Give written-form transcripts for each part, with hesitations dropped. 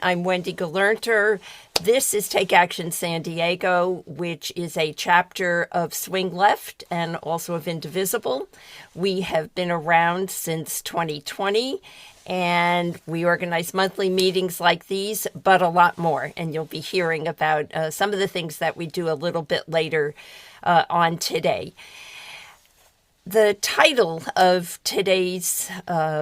I'm Wendy Galernter. This is Take Action San Diego, which is a chapter of Swing Left and also of Indivisible. We have been around since 2020, and we organize monthly meetings like these, but a lot more. And you'll be hearing about some of the things that we do a little bit later on today. The title of today's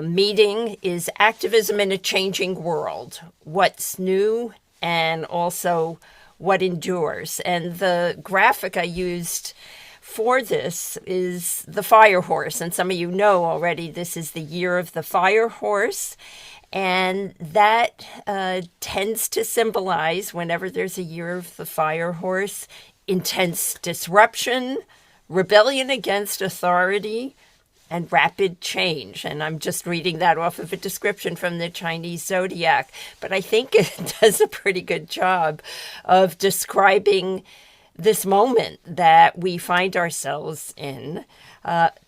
meeting is Activism in a Changing World, What's New and Also What Endures. And the graphic I used for this is the fire horse. And some of you know already this is the year of the fire horse. And that tends to symbolize, whenever there's a year of the fire horse, intense disruption, rebellion against authority, and rapid change. And I'm just reading that off of a description from the Chinese zodiac. But I think it does a pretty good job of describing this moment that we find ourselves in,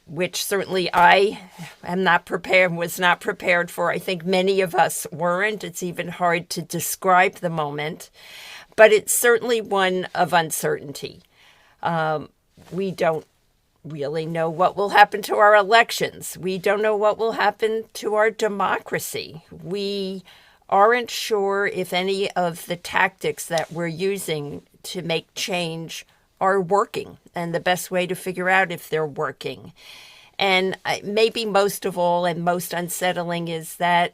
which certainly I was not prepared for. I think many of us weren't. It's even hard to describe the moment. But it's certainly one of uncertainty. We don't really know what will happen to our elections. We don't know what will happen to our democracy. We aren't sure if any of the tactics that we're using to make change are working, and the best way to figure out if they're working. And maybe most of all and most unsettling is that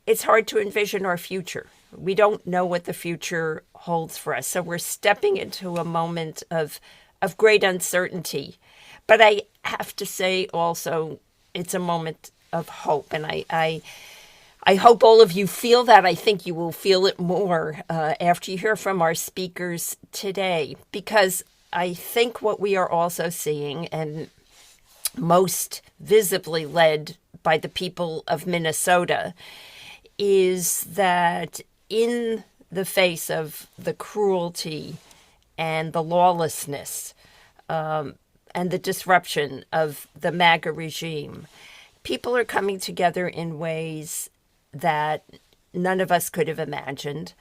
it's hard to envision our future. We don't know what the future holds for us. So we're stepping into a moment of great uncertainty. But I have to say also, it's a moment of hope. And I hope all of you feel that. I think you will feel it more after you hear from our speakers today. Because I think what we are also seeing, and most visibly led by the people of Minnesota, is that in the face of the cruelty and the lawlessness and the disruption of the MAGA regime, people are coming together in ways that none of us could have imagined,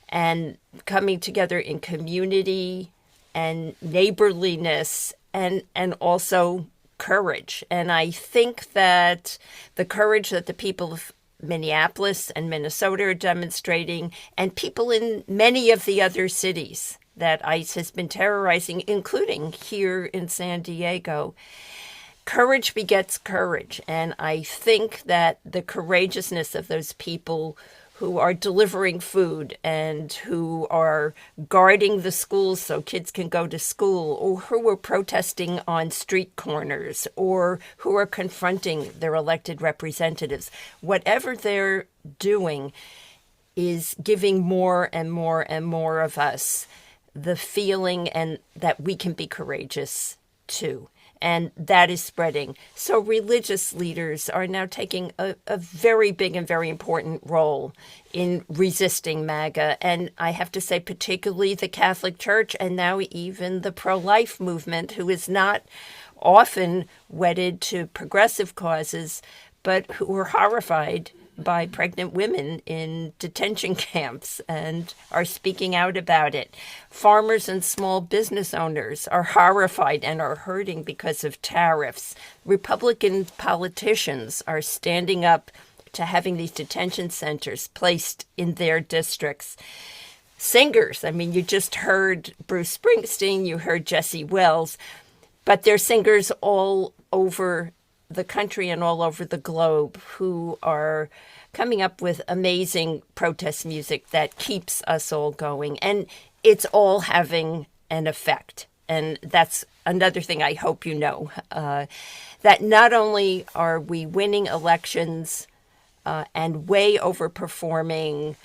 and coming together in community and neighborliness and also courage. And I think that the courage that the people of Minneapolis and Minnesota are demonstrating, and people in many of the other cities that ICE has been terrorizing, including here in San Diego. Courage begets courage. And I think that the courageousness of those people who are delivering food and who are guarding the schools so kids can go to school, or who are protesting on street corners, or who are confronting their elected representatives, whatever they're doing is giving more and more and more of us the feeling and that we can be courageous too. And that is spreading. So religious leaders are now taking a very big and very important role in resisting MAGA. And I have to say, particularly the Catholic Church, and now even the pro-life movement, who is not often wedded to progressive causes, but who are horrified by pregnant women in detention camps and are speaking out about it. Farmers and small business owners are horrified and are hurting because of tariffs. Republican politicians are standing up to having these detention centers placed in their districts. Singers, I mean, you just heard Bruce Springsteen, you heard Jesse Wells, but they're singers all over the country and all over the globe who are coming up with amazing protest music that keeps us all going. And it's all having an effect. And that's another thing I hope you know, that not only are we winning elections and way overperforming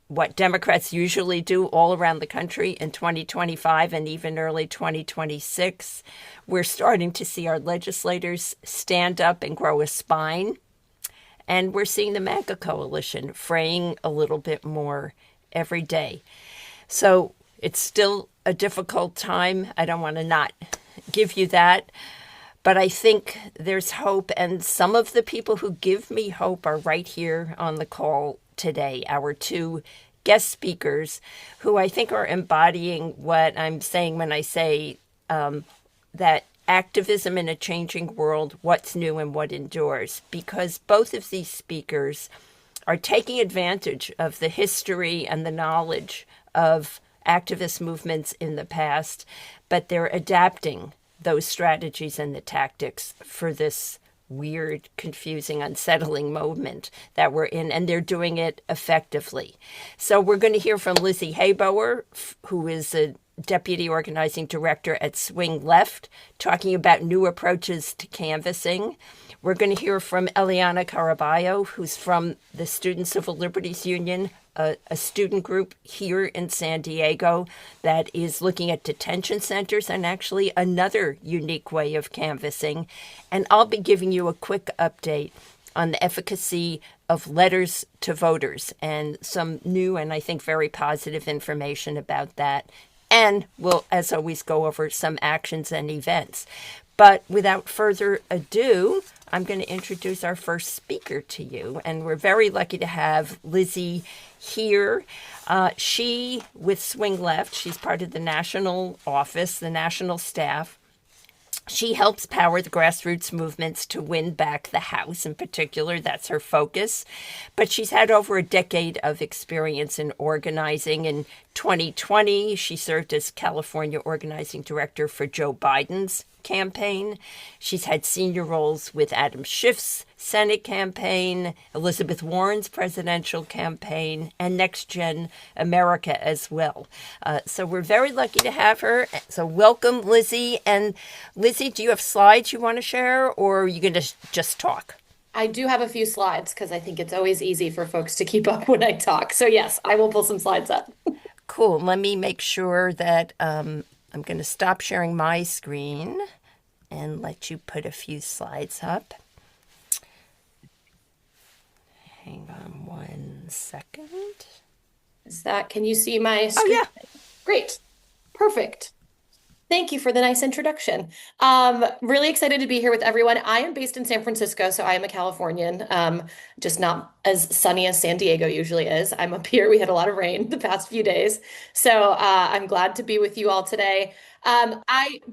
what Democrats usually do all around the country in 2025 and even early 2026. We're starting to see our legislators stand up and grow a spine. And we're seeing the MAGA coalition fraying a little bit more every day. So it's still a difficult time. I don't want to not give you that. But I think there's hope, and some of the people who give me hope are right here on the call today, our two guest speakers, who I think are embodying what I'm saying when I say that activism in a changing world, what's new and what endures, because both of these speakers are taking advantage of the history and the knowledge of activist movements in the past, but they're adapting those strategies and the tactics for this weird, confusing, unsettling moment that we're in, and they're doing it effectively. So we're going to hear from Lizzie Heyboer, who is a Deputy Organizing Director at Swing Left, talking about new approaches to canvassing. We're going to hear from Elianna Caraballo, who's from the Civil Liberties Union, a student group here in San Diego that is looking at detention centers and actually another unique way of canvassing. And I'll be giving you a quick update on the efficacy of letters to voters and some new and I think very positive information about that. And we'll, as always, go over some actions and events. But without further ado, I'm going to introduce our first speaker to you. And we're very lucky to have Lizzie here. She, with Swing Left, she's part of the national office, the national staff. She helps power the grassroots movements to win back the House in particular. That's her focus. But she's had over a decade of experience in organizing. In 2020, she served as California organizing director for Joe Biden's campaign. She's had senior roles with Adam Schiff's Senate campaign, Elizabeth Warren's presidential campaign, and Next Gen America as well. So we're very lucky to have her. So welcome, Lizzie. And Lizzie, do you have slides you want to share, or are you going to just talk? I do have a few slides because I think it's always easy for folks to keep up when I talk. So yes, I will pull some slides up. Cool. Let me make sure that I'm going to stop sharing my screen and let you put a few slides up. Hang on 1 second. Can you see my Oh, screen? yeah. Great. Perfect. Thank you for the nice introduction. Really excited to be here with everyone. I am based in San Francisco, so I am a Californian, just not as sunny as San Diego usually is. I'm up here. We had a lot of rain the past few days, so I'm glad to be with you all today.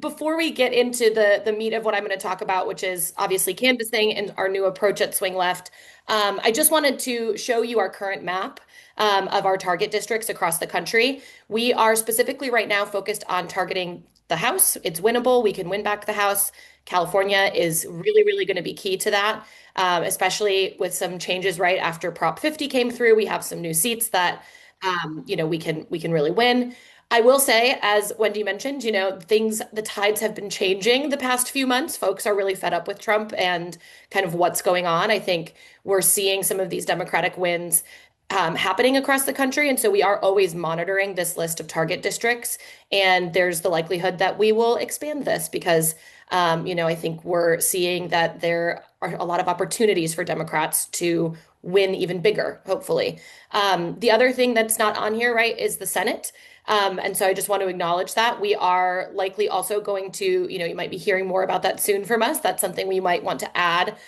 Before we get into the meat of what I'm going to talk about, which is obviously canvassing and our new approach at Swing Left, I just wanted to show you our current map of our target districts across the country. We are specifically right now focused on targeting the House. It's winnable. We can win back the House. California is really, really going to be key to that, especially with some changes right after Prop 50 came through. We have some new seats that, we can really win. I will say, as Wendy mentioned, the tides have been changing the past few months. Folks are really fed up with Trump and kind of what's going on. I think we're seeing some of these Democratic wins happening across the country. And so we are always monitoring this list of target districts. And there's the likelihood that we will expand this because, I think we're seeing that there are a lot of opportunities for Democrats to win even bigger, hopefully. The other thing that's not on here, right, is the Senate. And so I just want to acknowledge that we are likely also going to, you might be hearing more about that soon from us. That's something we might want to add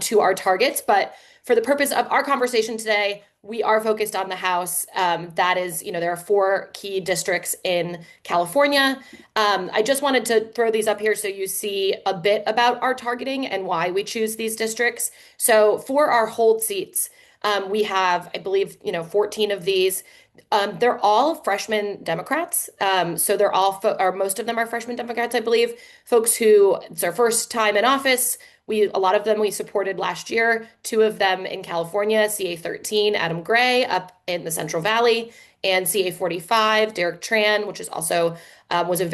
to our targets. But for the purpose of our conversation today, we are focused on the House. That is, there are 4 key districts in California. I just wanted to throw these up here so you see a bit about our targeting and why we choose these districts. So for our hold seats, we have, I believe, 14 of these. They're all freshman Democrats. So they're all, or most of them are freshman Democrats, I believe. Folks who it's their first time in office. A lot of them we supported last year, 2 of them in California, CA 13, Adam Gray up in the Central Valley, and CA 45, Derek Tran, which is also both of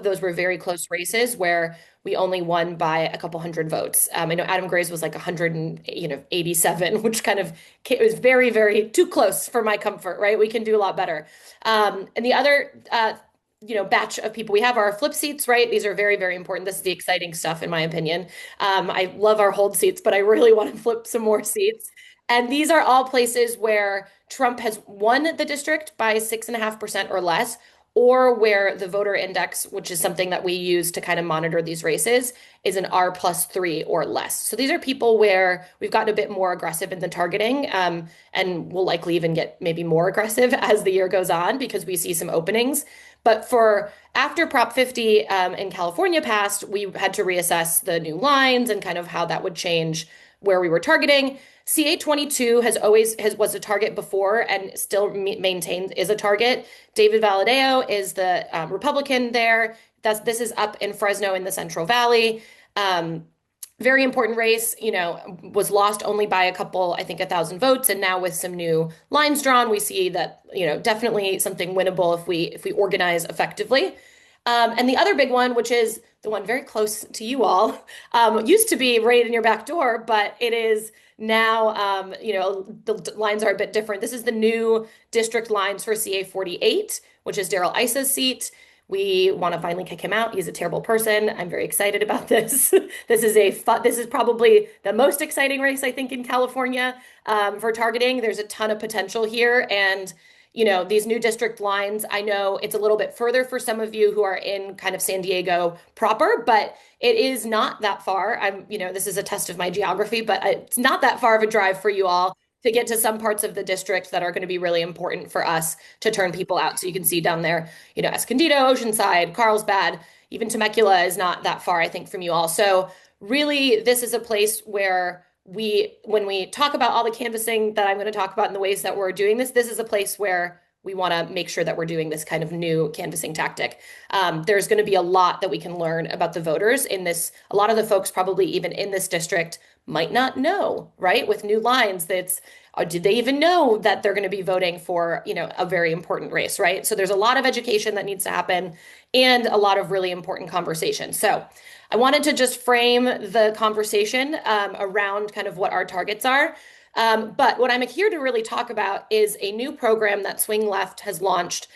those were very close races where we only won by a couple hundred votes. I know Adam Gray's was like 187, which kind of it was very, very too close for my comfort, right? We can do a lot better. And the other batch of people we have are our flip seats, right? These are very, very important. This is the exciting stuff, in my opinion. I love our hold seats, but I really want to flip some more seats. And these are all places where Trump has won the district by 6.5% or less, or where the voter index, which is something that we use to kind of monitor these races, is an R+3 or less. So these are people where we've gotten a bit more aggressive in the targeting, and we'll likely even get maybe more aggressive as the year goes on because we see some openings. But for after Prop 50 in California passed, we had to reassess the new lines and kind of how that would change where we were targeting. CA 22 was a target before and still maintained is a target. David Valadao is the Republican there. This is up in Fresno in the Central Valley. Very important race, was lost only by a couple, I think 1,000 votes. And now with some new lines drawn, we see that, definitely something winnable if we organize effectively. And the other big one, which is the one very close to you all, used to be right in your back door, but it is now, the lines are a bit different. This is the new district lines for CA 48, which is Daryl Issa's seat. We want to finally kick him out. He's a terrible person. I'm very excited about this. This is probably the most exciting race, I think, in California for targeting. There's a ton of potential here. And, these new district lines, I know it's a little bit further for some of you who are in kind of San Diego proper, but it is not that far. This is a test of my geography, but it's not that far of a drive for you all to get to some parts of the district that are going to be really important for us to turn people out. So you can see down there, Escondido, Oceanside, Carlsbad, even Temecula is not that far, I think, from you all. So really, this is a place where when we talk about all the canvassing that I'm going to talk about in the ways that we're doing this is a place where we want to make sure that we're doing this kind of new canvassing tactic. There's going to be a lot that we can learn about the voters in this. A lot of the folks probably even in this district might not know, right? With new lines, did they even know that they're going to be voting for, a very important race, right? So there's a lot of education that needs to happen and a lot of really important conversation. So I wanted to just frame the conversation around kind of what our targets are. But what I'm here to really talk about is a new program that Swing Left has launched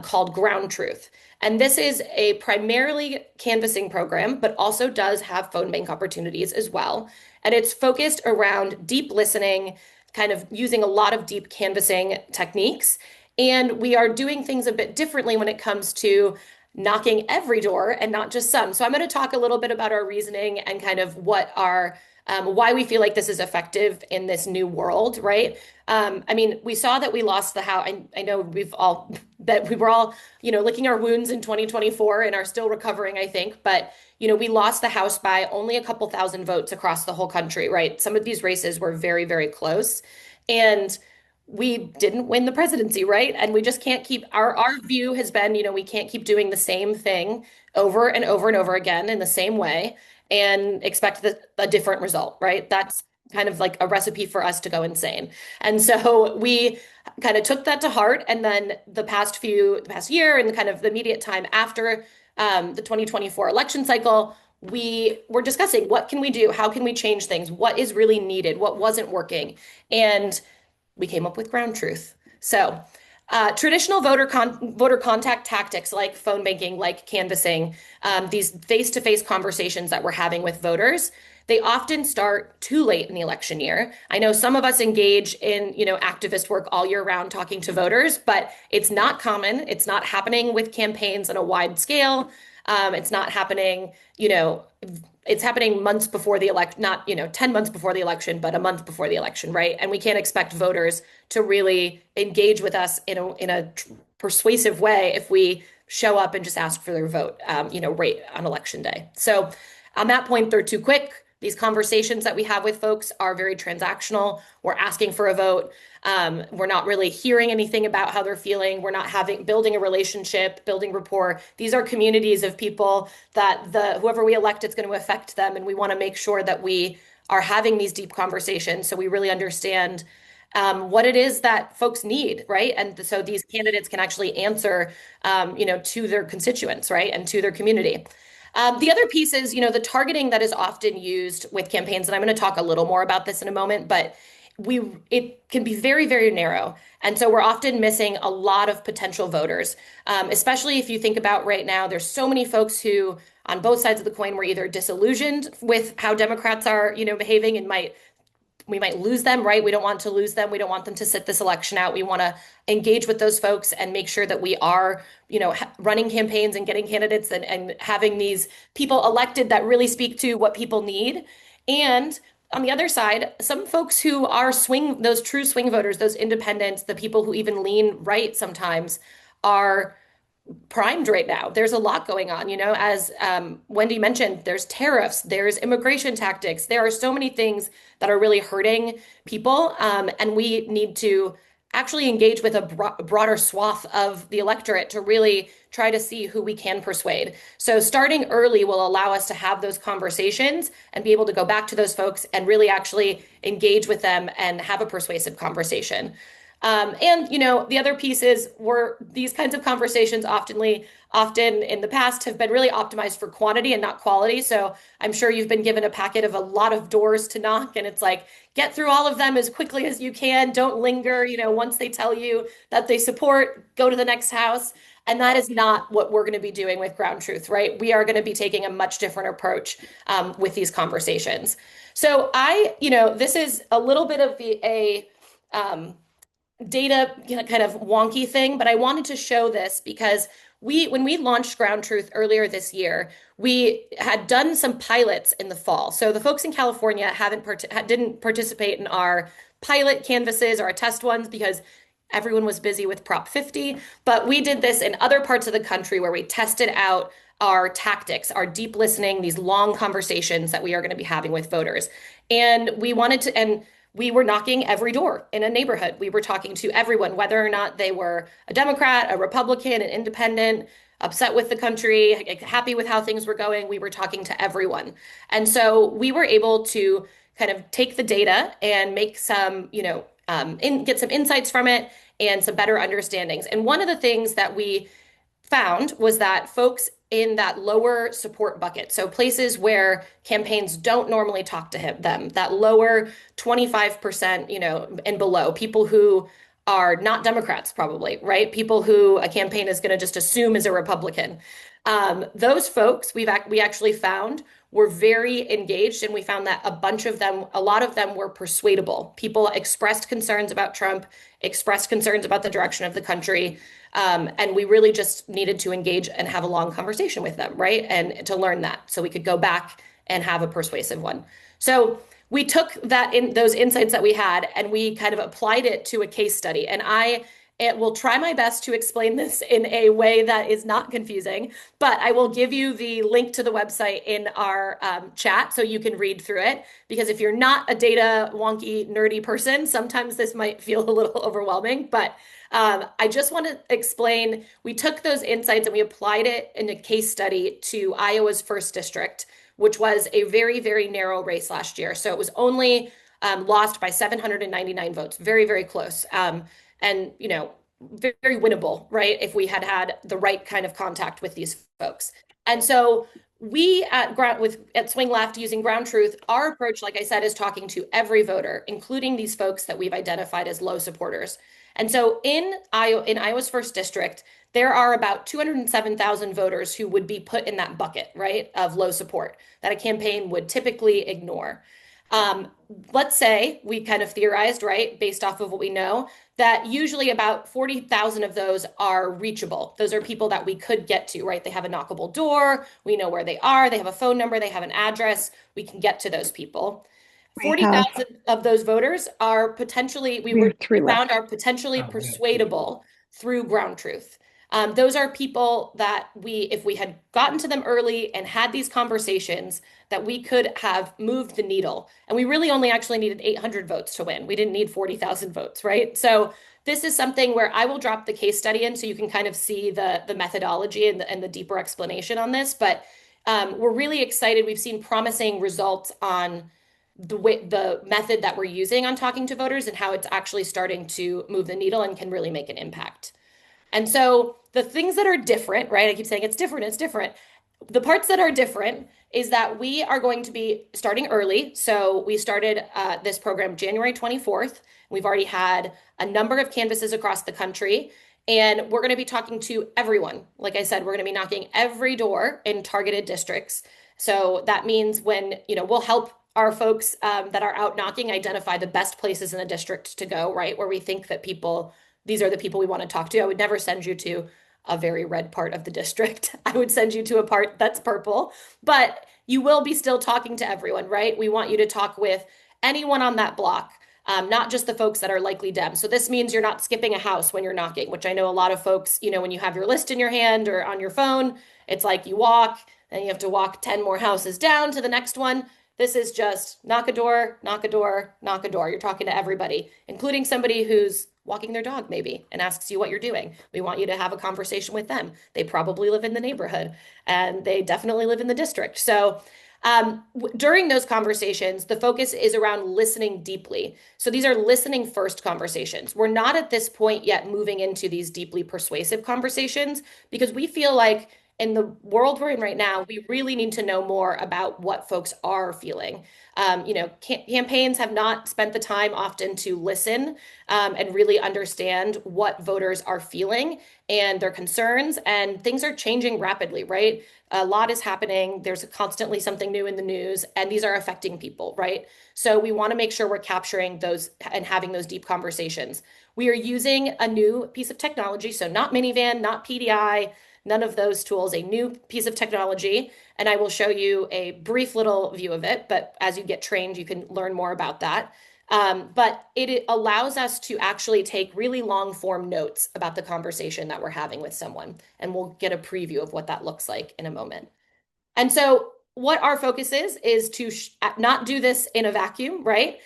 called Ground Truth. And this is a primarily canvassing program, but also does have phone bank opportunities as well. And it's focused around deep listening, kind of using a lot of deep canvassing techniques. And we are doing things a bit differently when it comes to knocking every door and not just some. So I'm going to talk a little bit about our reasoning and kind of what our why we feel like this is effective in this new world, right? We saw that we lost the House. I know we were all, licking our wounds in 2024 and are still recovering, I think. But, we lost the House by only a couple thousand votes across the whole country, right? Some of these races were very, very close. And we didn't win the presidency, right? And we just can't keep, our view has been, we can't keep doing the same thing over and over and over again in the same way and expect a different result, right? That's kind of like a recipe for us to go insane. And so we kind of took that to heart. And then the past year and kind of the immediate time after the 2024 election cycle, we were discussing what can we do? How can we change things? What is really needed? What wasn't working? And we came up with Ground Truth. So traditional voter contact tactics like phone banking, like canvassing, these face-to-face conversations that we're having with voters, they often start too late in the election year. I know some of us engage in, activist work all year round talking to voters, but it's not common. It's not happening with campaigns on a wide scale. It's not happening, it's happening months before the election, not, 10 months before the election, but a month before the election, right? And we can't expect voters to really engage with us in a persuasive way if we show up and just ask for their vote, right on election day. So on that point, they're too quick. These conversations that we have with folks are very transactional. We're asking for a vote. We're not really hearing anything about how they're feeling. We're not building a relationship, building rapport. These are communities of people that whoever we elect, it's going to affect them. And we want to make sure that we are having these deep conversations so we really understand what it is that folks need, right? And so these candidates can actually answer, to their constituents, right? And to their community. The other piece is, the targeting that is often used with campaigns, and I'm going to talk a little more about this in a moment, but it can be very, very narrow. And so we're often missing a lot of potential voters, especially if you think about right now, there's so many folks who on both sides of the coin were either disillusioned with how Democrats are, behaving and might we might lose them, right? We don't want to lose them. We don't want them to sit this election out. We want to engage with those folks and make sure that we are, running campaigns and getting candidates and having these people elected that really speak to what people need. And on the other side, some folks who are those true swing voters, those independents, the people who even lean right sometimes are primed right now. There's a lot going on, as Wendy mentioned, there's tariffs, there's immigration tactics. There are so many things that are really hurting people. And we need to actually engage with a broader swath of the electorate to really try to see who we can persuade. So starting early will allow us to have those conversations and be able to go back to those folks and really actually engage with them and have a persuasive conversation. And the other piece is these kinds of conversations often in the past have been really optimized for quantity and not quality. So I'm sure you've been given a packet of a lot of doors to knock, and it's like, get through all of them as quickly as you can. Don't linger. Once they tell you that they support, go to the next house. And that is not what we're going to be doing with Ground Truth, right? We are going to be taking a much different approach with these conversations. So this is a little bit of a data kind of wonky thing, but I wanted to show this because when we launched Ground Truth earlier this year, we had done some pilots in the fall. So the folks in California didn't participate in our pilot canvases or our test ones because everyone was busy with Prop 50, but we did this in other parts of the country where we tested out our tactics, our deep listening, these long conversations that we are going to be having with voters. And we were knocking every door in a neighborhood. We were talking to everyone, whether or not they were a Democrat, a Republican, an independent, upset with the country, happy with how things were going. We were talking to everyone. And so we were able to kind of take the data and make some, get some insights from it and some better understandings. And one of the things that we found was that folks in that lower support bucket, so places where campaigns don't normally talk to them, that lower 25%, and below, people who are not Democrats probably, right? People who a campaign is going to just assume is a Republican. Those folks we actually found were very engaged, and we found that a lot of them were persuadable. People expressed concerns about Trump, expressed concerns about the direction of the country. And we really just needed to engage and have a long conversation with them, right? And to learn that so we could go back and have a persuasive one. So we took those insights that we had and we kind of applied it to a case study. And it will try my best to explain this in a way that is not confusing, but I will give you the link to the website in our chat so you can read through it. Because if you're not a data wonky, nerdy person, sometimes this might feel a little overwhelming, but I just want to explain, we took those insights and we applied it in a case study to Iowa's 1st district, which was a very, very narrow race last year. So it was only lost by 799 votes, very, very close. And, very winnable, right? If we had the right kind of contact with these folks. And so we at Swing Left, using Ground Truth, our approach, like I said, is talking to every voter, including these folks that we've identified as low supporters. And so in Iowa's 1st district, there are about 207,000 voters who would be put in that bucket, right, of low support that a campaign would typically ignore. Let's say we kind of theorized, right, based off of what we know, that usually about 40,000 of those are reachable. Those are people that we could get to, right? They have a knockable door. We know where they are. They have a phone number. They have an address. We can get to those people. 40,000 of those voters are potentially, we found are potentially persuadable through Ground Truth. Those are people that if we had gotten to them early and had these conversations, that we could have moved the needle. And we really only actually needed 800 votes to win. We didn't need 40,000 votes, right? So this is something where I will drop the case study in so you can kind of see the methodology and the deeper explanation on this. But we're really excited. We've seen promising results on the method that we're using on talking to voters and how it's actually starting to move the needle and can really make an impact. And so the things that are different, right? I keep saying it's different, it's different. The parts that are different is that we are going to be starting early. So we started this program January 24th. We've already had a number of canvases across the country, and we're going to be talking to everyone. Like I said, we're going to be knocking every door in targeted districts. So that means we'll help our folks that are out knocking identify the best places in the district to go, right? Where we think that these are the people we want to talk to. I would never send you to a very red part of the district. I would send you to a part that's purple, but you will be still talking to everyone, right? We want you to talk with anyone on that block, not just the folks that are likely Dems. So this means you're not skipping a house when you're knocking, which I know a lot of folks, when you have your list in your hand or on your phone, it's like you walk and you have to walk 10 more houses down to the next one. This is just knock a door, knock a door, knock a door. You're talking to everybody, including somebody who's walking their dog maybe and asks you what you're doing. We want you to have a conversation with them. They probably live in the neighborhood and they definitely live in the district. So during those conversations, the focus is around listening deeply. So these are listening first conversations. We're not at this point yet moving into these deeply persuasive conversations because we feel like in the world we're in right now, we really need to know more about what folks are feeling. Campaigns have not spent the time often to listen and really understand what voters are feeling and their concerns. And things are changing rapidly, right? A lot is happening. There's constantly something new in the news, and these are affecting people, right? So we want to make sure we're capturing those and having those deep conversations. We are using a new piece of technology, so not minivan, not PDI, none of those tools, a new piece of technology. And I will show you a brief little view of it, but as you get trained, you can learn more about that. But it allows us to actually take really long form notes about the conversation that we're having with someone. And we'll get a preview of what that looks like in a moment. And so what our focus is to not do this in a vacuum, right?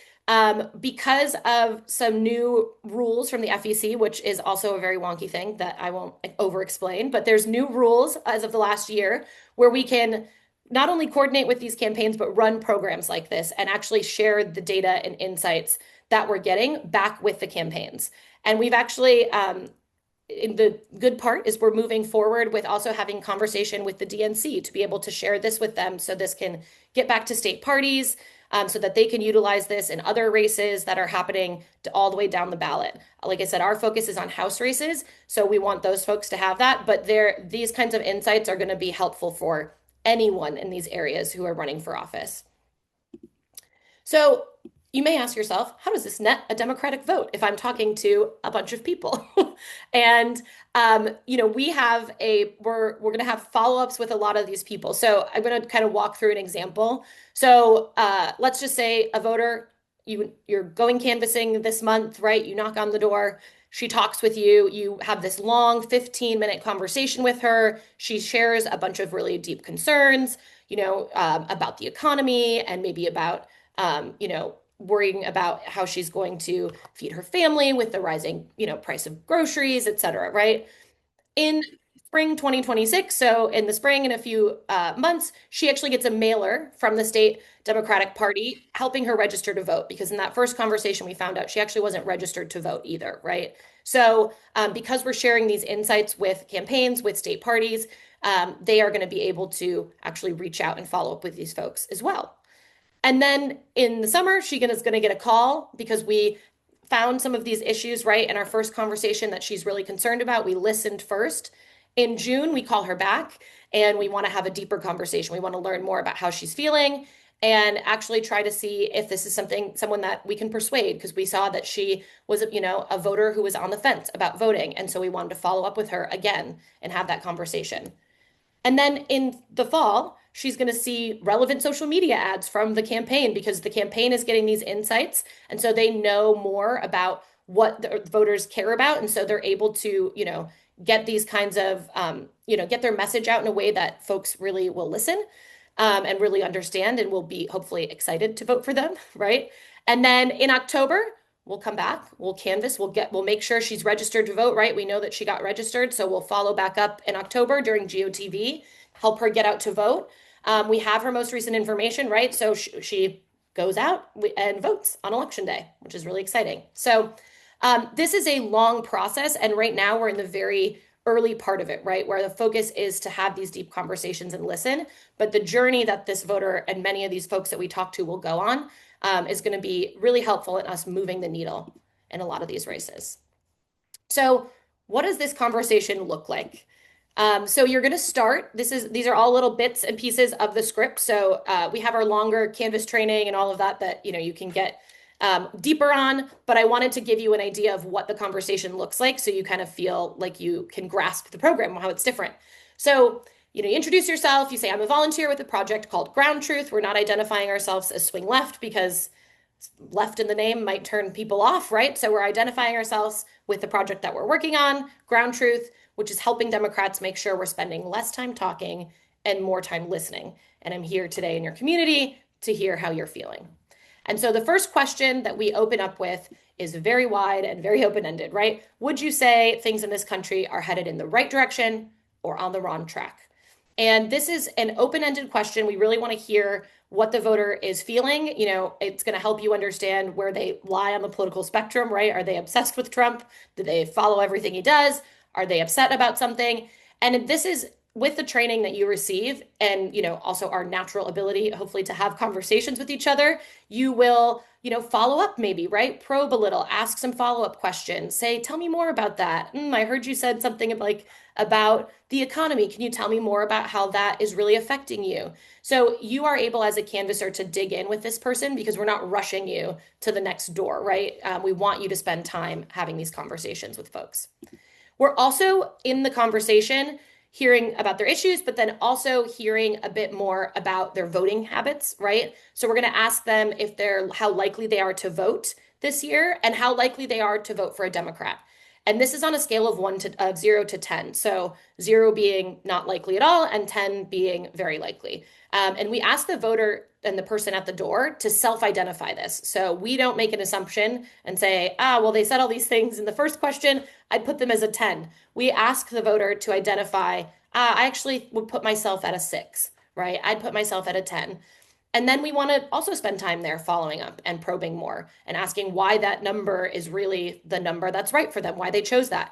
Because of some new rules from the FEC, which is also a very wonky thing that I won't over explain, but there's new rules as of the last year where we can not only coordinate with these campaigns, but run programs like this and actually share the data and insights that we're getting back with the campaigns. And we've actually, the good part is we're moving forward with also having conversation with the DNC to be able to share this with them so this can get back to state parties so that they can utilize this in other races that are happening all the way down the ballot. Like I said, our focus is on House races, so we want those folks to have that, but these kinds of insights are going to be helpful for anyone in these areas who are running for office. So you may ask yourself, how does this net a Democratic vote if I'm talking to a bunch of people? And we're going to have follow-ups with a lot of these people. So I'm going to kind of walk through an example. So let's just say a voter, you're going canvassing this month, right? You knock on the door. She talks with you. You have this long 15-minute conversation with her. She shares a bunch of really deep concerns, about the economy and maybe about, worrying about how she's going to feed her family with the rising, price of groceries, et cetera, right? In spring 2026, so in the spring, in a few months, she actually gets a mailer from the state Democratic Party helping her register to vote, because in that first conversation, we found out she actually wasn't registered to vote either, right? So because we're sharing these insights with campaigns, with state parties, they are going to be able to actually reach out and follow up with these folks as well. And then in the summer, she is going to get a call because we found some of these issues, right, in our first conversation that she's really concerned about. We listened first. In June, we call her back and we want to have a deeper conversation. We want to learn more about how she's feeling and actually try to see if this is someone that we can persuade, because we saw that she was, a voter who was on the fence about voting. And so we wanted to follow up with her again and have that conversation. And then in the fall, she's going to see relevant social media ads from the campaign because the campaign is getting these insights. And so they know more about what the voters care about. And so they're able to, get these kinds of, get their message out in a way that folks really will listen and really understand and will be hopefully excited to vote for them, right? And then in October, we'll come back, we'll canvass, we'll make sure she's registered to vote, right? We know that she got registered, so we'll follow back up in October during GOTV, help her get out to vote. We have her most recent information, right? So she goes out and votes on election day, which is really exciting. So this is a long process, and right now we're in the very early part of it, right? Where the focus is to have these deep conversations and listen. But the journey that this voter and many of these folks that we talk to will go on is going to be really helpful in us moving the needle in a lot of these races. So what does this conversation look like? So you're going to start. These are all little bits and pieces of the script. So we have our longer Canvas training and all of that you can get deeper on. But I wanted to give you an idea of what the conversation looks like, so you kind of feel like you can grasp the program, how it's different. So you introduce yourself. You say, I'm a volunteer with a project called Ground Truth. We're not identifying ourselves as swing left because left in the name might turn people off, right? So we're identifying ourselves with the project that we're working on, Ground Truth, which is helping Democrats make sure we're spending less time talking and more time listening. And I'm here today in your community to hear how you're feeling. And so the first question that we open up with is very wide and very open-ended, right? Would you say things in this country are headed in the right direction or on the wrong track? And this is an open-ended question. We really want to hear what the voter is feeling. It's going to help you understand where they lie on the political spectrum, right? Are they obsessed with Trump? Do they follow everything he does? Are they upset about something? And this is with the training that you receive and, also our natural ability, hopefully, to have conversations with each other. You will, follow up maybe, right? Probe a little, ask some follow-up questions, say, tell me more about that. I heard you said something about the economy. Can you tell me more about how that is really affecting you? So you are able as a canvasser to dig in with this person because we're not rushing you to the next door, right? We want you to spend time having these conversations with folks. We're also in the conversation hearing about their issues, but then also hearing a bit more about their voting habits, right? So we're going to ask them how likely they are to vote this year and how likely they are to vote for a Democrat. And this is on a scale of 0 to 10. So 0 being not likely at all and 10 being very likely. And we ask the voter and the person at the door to self-identify this. So we don't make an assumption and say, well, they said all these things in the first question, I'd put them as a 10. We ask the voter to identify, I actually would put myself at a 6, right? I'd put myself at a 10. And then we want to also spend time there following up and probing more and asking why that number is really the number that's right for them, why they chose that.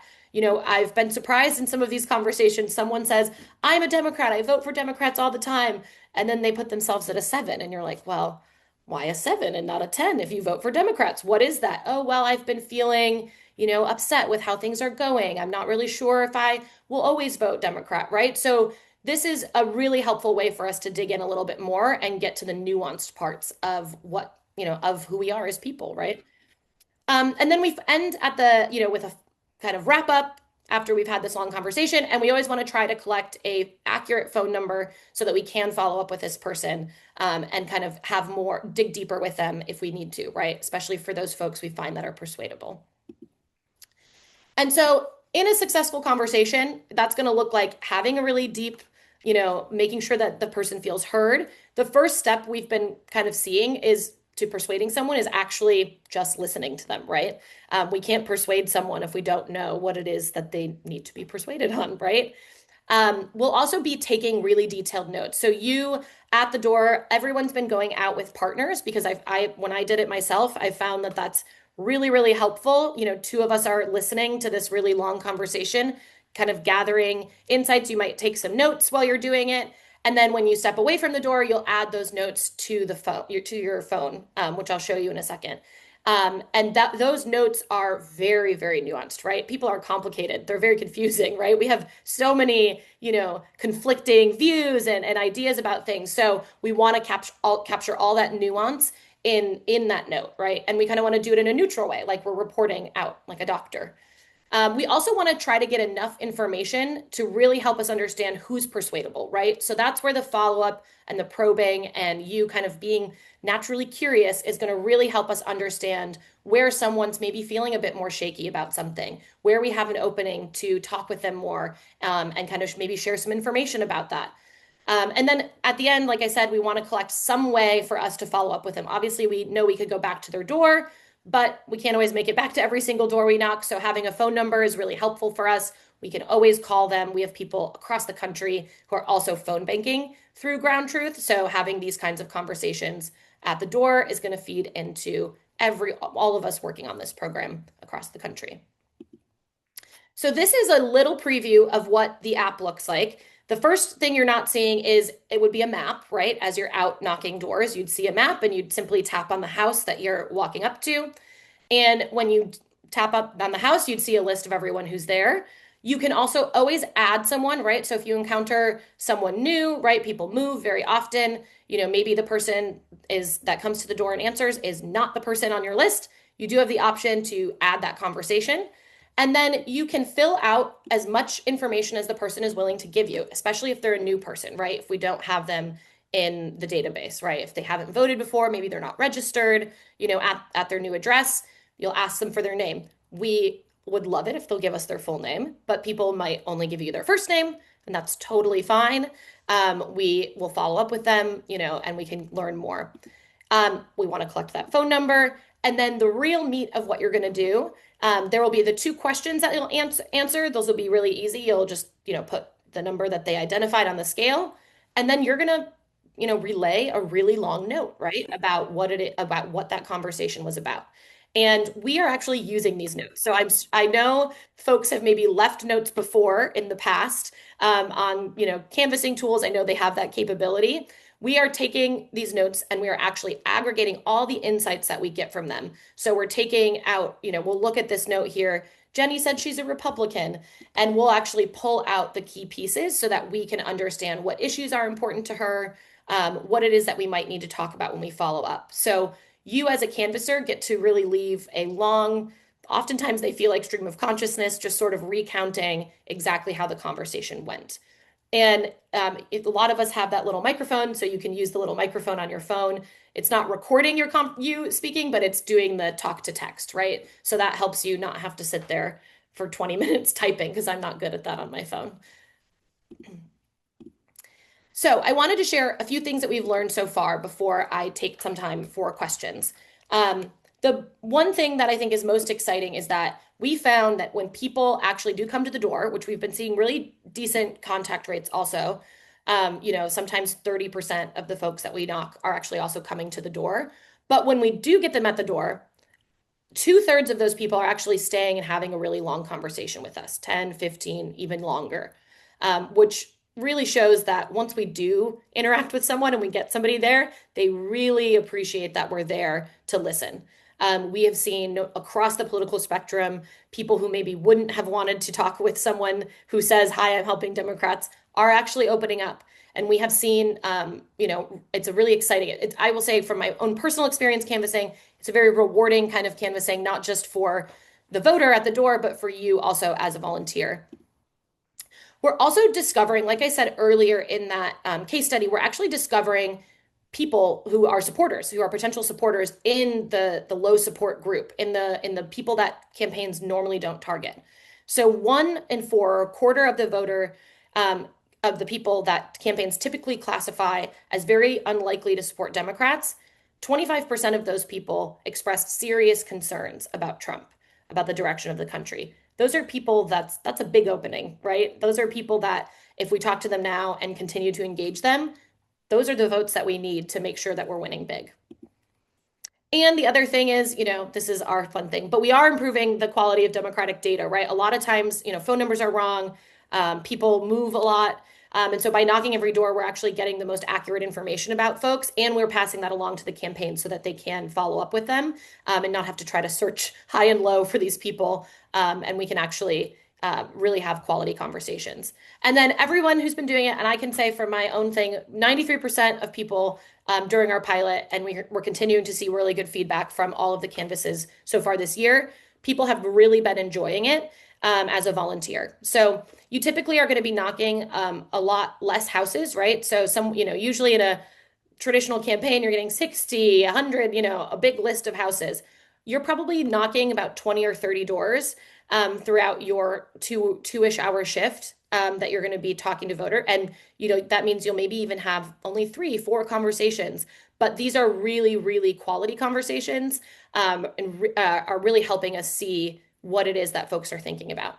I've been surprised in some of these conversations. Someone says, I'm a Democrat. I vote for Democrats all the time. And then they put themselves at a 7. And you're like, well, why a 7 and not a 10 if you vote for Democrats? What is that? Oh, well, I've been feeling, upset with how things are going. I'm not really sure if I will always vote Democrat, right? So this is a really helpful way for us to dig in a little bit more and get to the nuanced parts of of who we are as people, right? And then we end at with a kind of wrap up after we've had this long conversation. And we always want to try to collect a accurate phone number so that we can follow up with this person and kind of dig deeper with them if we need to, right? Especially for those folks we find that are persuadable. And so in a successful conversation, that's going to look like having a really deep, making sure that the person feels heard. The first step we've been kind of seeing is to persuading someone is actually just listening to them, right? We can't persuade someone if we don't know what it is that they need to be persuaded on, right? We'll also be taking really detailed notes. So you at the door, everyone's been going out with partners because when I did it myself, I found that that's really, really helpful. 2 of us are listening to this really long conversation, kind of gathering insights. You might take some notes while you're doing it. And then when you step away from the door, you'll add those notes to your phone, which I'll show you in a second. And those notes are very, very nuanced, right? People are complicated. They're very confusing, right? We have so many, conflicting views and ideas about things. So we want to capture all that nuance in that note, right? And we kind of want to do it in a neutral way, like we're reporting out, like a doctor. We also want to try to get enough information to really help us understand who's persuadable, right? So that's where the follow-up and the probing and you kind of being naturally curious is going to really help us understand where someone's maybe feeling a bit more shaky about something, where we have an opening to talk with them more and kind of maybe share some information about that. And then at the end, like I said, we want to collect some way for us to follow up with them. Obviously, we know we could go back to their door, but we can't always make it back to every single door we knock. So having a phone number is really helpful for us. We can always call them. We have people across the country who are also phone banking through Ground Truth. So having these kinds of conversations at the door is going to feed into all of us working on this program across the country. So this is a little preview of what the app looks like. The first thing you're not seeing is it would be a map, right? As you're out knocking doors, you'd see a map and you'd simply tap on the house that you're walking up to. And when you tap up on the house, you'd see a list of everyone who's there. You can also always add someone, right? So if you encounter someone new, right? People move very often. Maybe the person is that comes to the door and answers is not the person on your list. You do have the option to add that conversation. And then you can fill out as much information as the person is willing to give you, especially if they're a new person, right? If we don't have them in the database, right? If they haven't voted before, maybe they're not registered, at their new address, you'll ask them for their name. We would love it if they'll give us their full name, but people might only give you their first name, and that's totally fine. We will follow up with them, and we can learn more. We want to collect that phone number. And then the real meat of what you're going to do, there will be the 2 questions that you'll answer. Those will be really easy. You'll just, put the number that they identified on the scale. And then you're going to, relay a really long note, right? About what that conversation was about. And we are actually using these notes. So I know folks have maybe left notes before in the past on canvassing tools. I know they have that capability. We are taking these notes and we are actually aggregating all the insights that we get from them. So we're taking out, we'll look at this note here. Jenny said she's a Republican, and we'll actually pull out the key pieces so that we can understand what issues are important to her, what it is that we might need to talk about when we follow up. So you as a canvasser get to really leave a long, oftentimes they feel like stream of consciousness, just sort of recounting exactly how the conversation went. And a lot of us have that little microphone, so you can use the little microphone on your phone. It's not recording you speaking, but it's doing the talk to text, right? So that helps you not have to sit there for 20 minutes typing, because I'm not good at that on my phone. So I wanted to share a few things that we've learned so far before I take some time for questions. The one thing that I think is most exciting is that we found that when people actually do come to the door, which we've been seeing really decent contact rates also, sometimes 30% of the folks that we knock are actually also coming to the door. But when we do get them at the door, 2/3 of those people are actually staying and having a really long conversation with us, 10, 15, even longer, which really shows that once we do interact with someone and we get somebody there, they really appreciate that we're there to listen. We have seen across the political spectrum, people who maybe wouldn't have wanted to talk with someone who says, "Hi, I'm helping Democrats," are actually opening up. And we have seen, it's a really exciting, I will say from my own personal experience canvassing, it's a very rewarding kind of canvassing, not just for the voter at the door, but for you also as a volunteer. We're also discovering, like I said earlier in that case study, we're actually discovering people who are supporters, who are potential supporters in the low support group, in the people that campaigns normally don't target. So 1 in 4, a quarter of the voter, of the people that campaigns typically classify as very unlikely to support Democrats, 25% of those people expressed serious concerns about Trump, about the direction of the country. Those are people that's a big opening, right? Those are people that if we talk to them now and continue to engage them, those are the votes that we need to make sure that we're winning big. And the other thing is, this is our fun thing, but we are improving the quality of Democratic data, right? A lot of times, phone numbers are wrong. People move a lot. And so by knocking every door, we're actually getting the most accurate information about folks, and we're passing that along to the campaign so that they can follow up with them and not have to try to search high and low for these people. And we can actually really have quality conversations. And then everyone who's been doing it, and I can say from my own thing, 93% of people during our pilot, and we're continuing to see really good feedback from all of the canvasses so far this year, people have really been enjoying it as a volunteer. So you typically are going to be knocking a lot less houses, right? So usually in a traditional campaign, you're getting 60, 100, a big list of houses. You're probably knocking about 20 or 30 doors throughout your two-ish hour shift that you're going to be talking to voter. And, that means you'll maybe even have only 3, 4 conversations. But these are really, really quality conversations and are really helping us see what it is that folks are thinking about.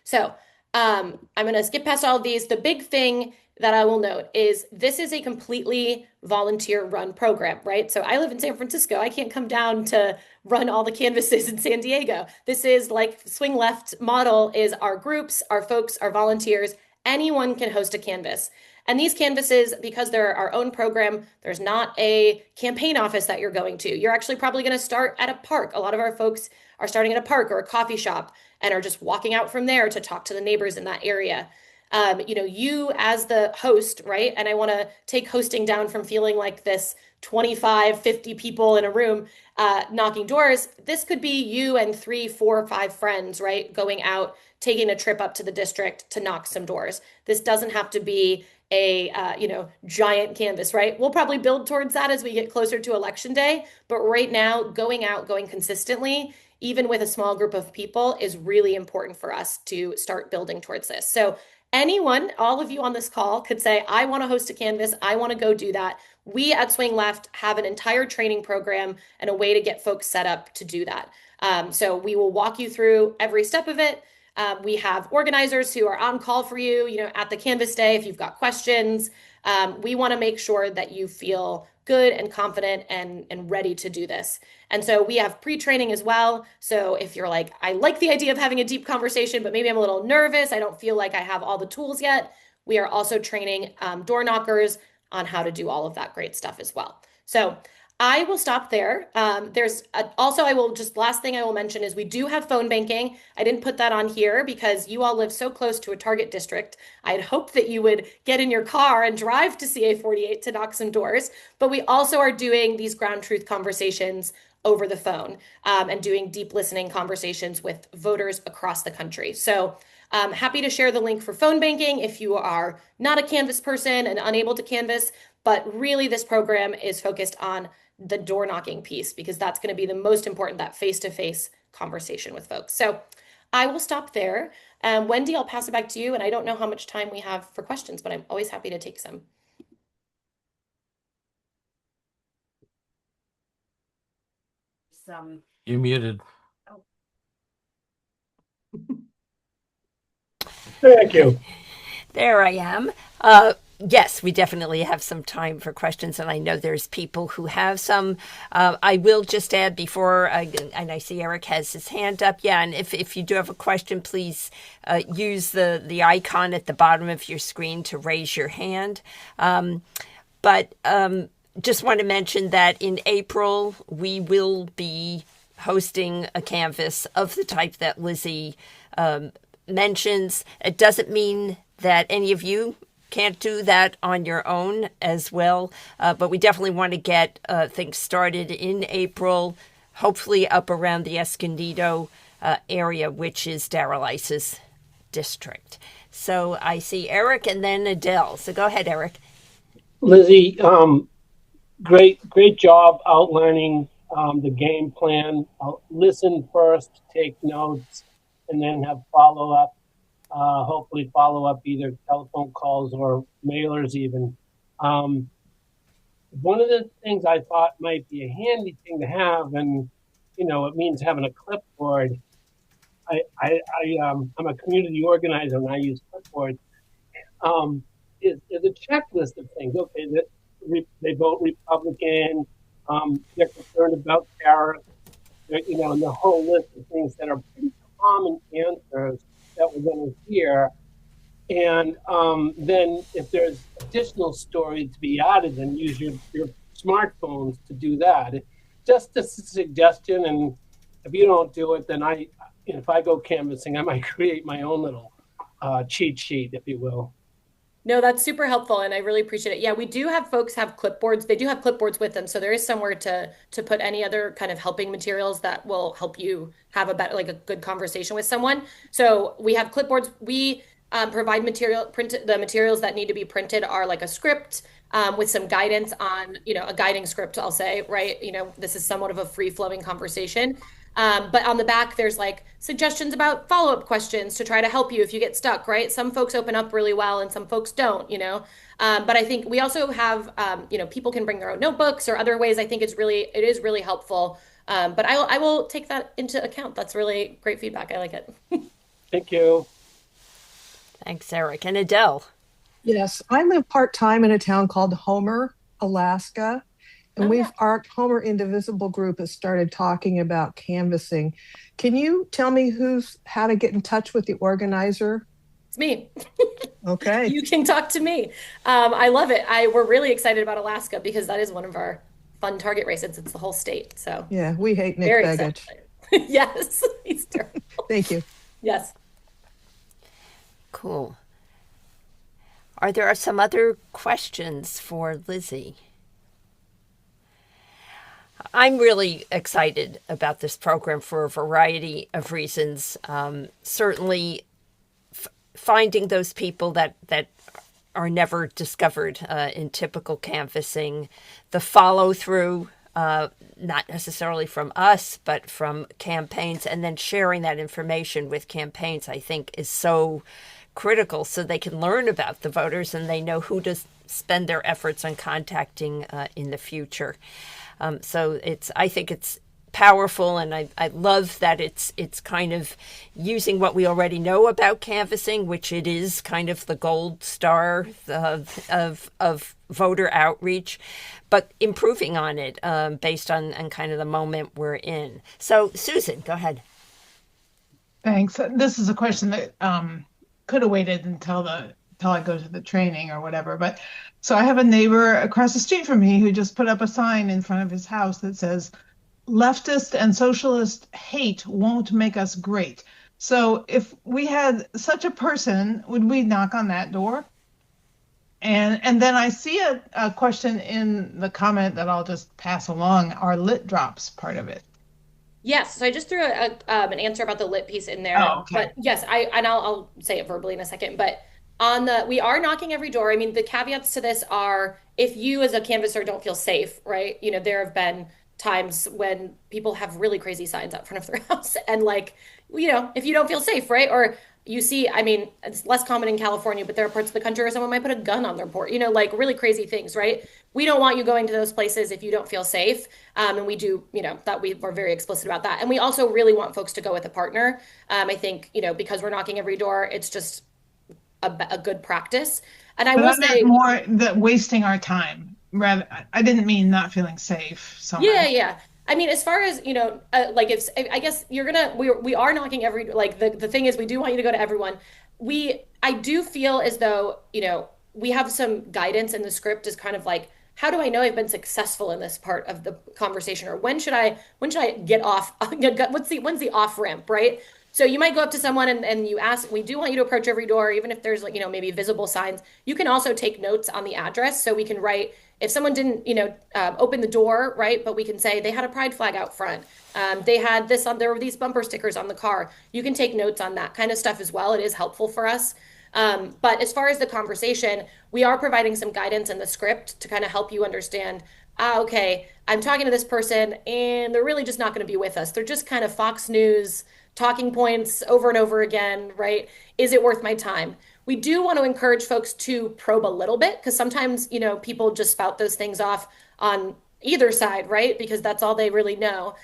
So I'm going to skip past all of these. The big thing that I will note is this is a completely volunteer run program, right? So I live in San Francisco. I can't come down to run all the canvases in San Diego. This is like Swing Left model is our groups, our folks, our volunteers. Anyone can host a canvas. And these canvases, because they're our own program, there's not a campaign office that you're going to. You're actually probably going to start at a park. A lot of our folks are starting at a park or a coffee shop and are just walking out from there to talk to the neighbors in that area. You as the host, right? And I want to take hosting down from feeling like this 25, 50 people in a room knocking doors. This could be you and 3, 4, 5 friends, right? Going out, taking a trip up to the district to knock some doors. This doesn't have to be a giant canvas, right? We'll probably build towards that as we get closer to election day. But right now, going out, going consistently, even with a small group of people, is really important for us to start building towards this. So anyone, all of you on this call could say, I want to host a canvas. I want to go do that. We at Swing Left have an entire training program and a way to get folks set up to do that. So we will walk you through every step of it. We have organizers who are on call for you, at the Canvas Day if you've got questions. We want to make sure that you feel good and confident and ready to do this. And so we have pre-training as well. So if you're like, I like the idea of having a deep conversation, but maybe I'm a little nervous, I don't feel like I have all the tools yet, we are also training door knockers on how to do all of that great stuff as well. So I will stop there. Last thing I will mention is we do have phone banking. I didn't put that on here because you all live so close to a target district. I had hoped that you would get in your car and drive to CA 48 to knock some doors, but we also are doing these ground truth conversations over the phone and doing deep listening conversations with voters across the country. So happy to share the link for phone banking if you are not a Canvas person and unable to canvas, but really this program is focused on the door knocking piece because that's going to be the most important, that face-to-face conversation with folks. So I will stop there. Wendy, I'll pass it back to you. And I don't know how much time we have for questions, but I'm always happy to take some. You're muted. Thank you. There I am. Yes, we definitely have some time for questions, and I know there's people who have some. I will just add and I see Eric has his hand up. Yeah, and if you do have a question, please use the icon at the bottom of your screen to raise your hand. But just want to mention that in April, we will be hosting a canvas of the type that Lizzie mentions. It doesn't mean that any of you can't do that on your own as well, but we definitely want to get things started in April, hopefully up around the Escondido area, which is Darrell Ice's district. So I see Eric and then Adele. So go ahead, Eric. Lizzie, great job outlining the game plan. I'll listen first, take notes, and then have follow-up. Hopefully follow up either telephone calls or mailers even. One of the things I thought might be a handy thing to have, and it means having a clipboard. I'm a community organizer and I use clipboards. Is a checklist of things. Okay, they vote Republican. They're concerned about tariffs. And the whole list of things that are pretty common answers that we're going to hear. And then if there's additional stories to be added, then use your smartphones to do that. Just a suggestion, and if you don't do it, then if I go canvassing, I might create my own little cheat sheet, if you will. No, that's super helpful, and I really appreciate it. Yeah, we do have folks have clipboards. They do have clipboards with them, so there is somewhere to put any other kind of helping materials that will help you have a good conversation with someone. So we have clipboards. We provide the materials that need to be printed are like a script with some guidance on, a guiding script, I'll say, right? This is somewhat of a free-flowing conversation. But on the back, there's like suggestions about follow-up questions to try to help you if you get stuck, right? Some folks open up really well and some folks don't, But I think we also have, people can bring their own notebooks or other ways. I think it is really helpful. But I will take that into account. That's really great feedback. I like it. Thank you. Thanks, Eric. And Adele. Yes, I live part-time in a town called Homer, Alaska. And our Homer Indivisible group has started talking about canvassing. Can you tell me how to get in touch with the organizer? Yeah, absolutely. So we have a It's me. Okay. You can talk to me. I love it. We're really excited about Alaska because that is one of our fun target races. It's the whole state. So Yeah, we hate Nick very Begich. excited. Yes, he's terrible. Thank you. Yes. Cool. Are there some other questions for Lizzie? I'm really excited about this program for a variety of reasons. Certainly, finding those people that are never discovered in typical canvassing, the follow through, not necessarily from us, but from campaigns, and then sharing that information with campaigns, I think is so critical so they can learn about the voters and they know who to spend their efforts on contacting in the future. So I think it's powerful, and I love that it's kind of using what we already know about canvassing, which it is kind of the gold star of voter outreach, but improving on it based on kind of the moment we're in. So Susan, go ahead. Thanks. This is a question that could have waited until I go to the training or whatever. But so I have a neighbor across the street from me who just put up a sign in front of his house that says, "Leftist and socialist hate won't make us great." So if we had such a person, would we knock on that door? And then I see a question in the comment that I'll just pass along, are lit drops part of it? Yes, so I just threw an answer about the lit piece in there. Oh, okay. But yes, I'll say it verbally in a second. But we are knocking every door. I mean, the caveats to this are if you as a canvasser don't feel safe, right? You know, there have been times when people have really crazy signs out front of their house, and like, you know, if you don't feel safe, right? Or you see, I mean, it's less common in California, but there are parts of the country where someone might put a gun on their porch, you know, like really crazy things, right? We don't want you going to those places if you don't feel safe. And we do, you know, that we are very explicit about that. And we also really want folks to go with a partner. I think, you know, because we're knocking every door, it's just a good practice. And I will say more that wasting our time. Rather, I didn't mean not feeling safe. Somewhere. Yeah. I mean, as far as, you know, like if I guess we are knocking every, like the thing is we do want you to go to everyone. I do feel as though, you know, we have some guidance in the script is kind of like, how do I know I've been successful in this part of the conversation? Or when should I get off? When's the off ramp, right? So you might go up to someone and you ask, we do want you to approach every door, even if there's like, you know, maybe visible signs. You can also take notes on the address. So we can write, if someone didn't, you know, open the door, right? But we can say they had a pride flag out front. They had this on, there were these bumper stickers on the car. You can take notes on that kind of stuff as well. It is helpful for us. But as far as the conversation, we are providing some guidance in the script to kind of help you understand, okay, I'm talking to this person and they're really just not going to be with us. They're just kind of Fox News talking points over and over again, right? Is it worth my time? We do want to encourage folks to probe a little bit because sometimes, you know, people just spout those things off on either side, right? Because that's all they really know.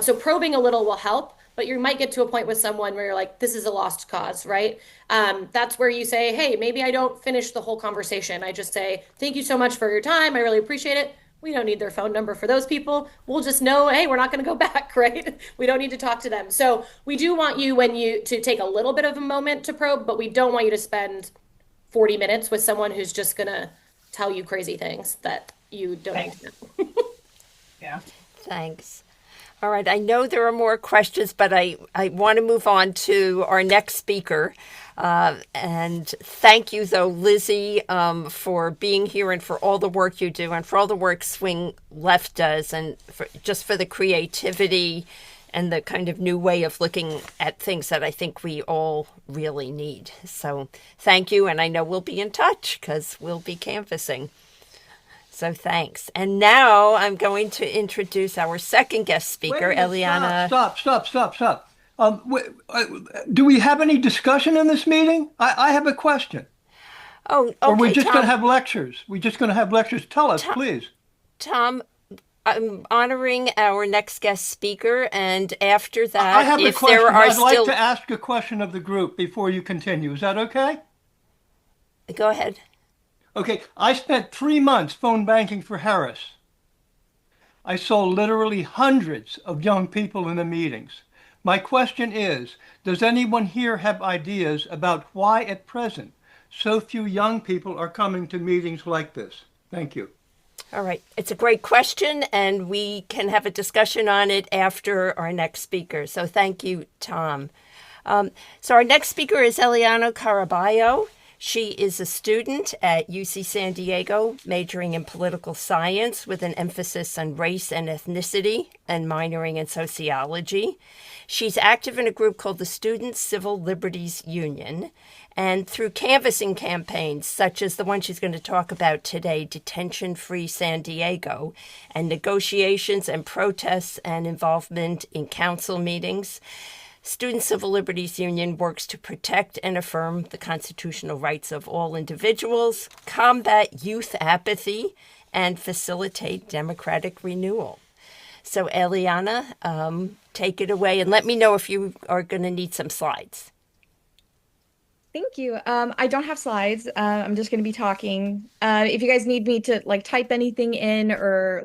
So probing a little will help, but you might get to a point with someone where you're like, this is a lost cause, right? That's where you say, hey, maybe I don't finish the whole conversation. I just say, thank you so much for your time. I really appreciate it. We don't need their phone number for those people. We'll just know, hey, we're not going to go back, right? We don't need to talk to them. So we do want you to take a little bit of a moment to probe, but we don't want you to spend 40 minutes with someone who's just going to tell you crazy things that you don't need to know. Yeah. Thanks. All right. I know there are more questions, but I want to move on to our next speaker. And thank you, though, Lizzie, for being here and for all the work you do and for all the work Swing Left does and just for the creativity and the kind of new way of looking at things that I think we all really need. So thank you. And I know we'll be in touch because we'll be canvassing. So thanks. And now I'm going to introduce our second guest speaker, Elianna. Stop. Do we have any discussion in this meeting? I have a question. Oh, okay. Or we're just Tom, going to have lectures. We're just going to have lectures. Tell us, please. Tom, I'm honoring our next guest speaker, and after that, I have a if question. there are I'd still... like to ask a question of the group before you continue. Is that okay? Go ahead. Okay. I spent 3 months phone banking for Harris. I saw literally hundreds of young people in the meetings. My question is, does anyone here have ideas about why at present so few young people are coming to meetings like this? Thank you. All right. It's a great question, and we can have a discussion on it after our next speaker. So thank you, Tom. So our next speaker is Elianna Caraballo. She is a student at UC San Diego, majoring in political science with an emphasis on race and ethnicity and minoring in sociology. She's active in a group called the Student Civil Liberties Union. And through canvassing campaigns, such as the one she's going to talk about today, Detention Free San Diego, and negotiations and protests and involvement in council meetings, Student Civil Liberties Union works to protect and affirm the constitutional rights of all individuals, combat youth apathy, and facilitate democratic renewal. So, Elianna, take it away and let me know if you are going to need some slides. Thank you. I don't have slides. I'm just going to be talking. If you guys need me to type anything in or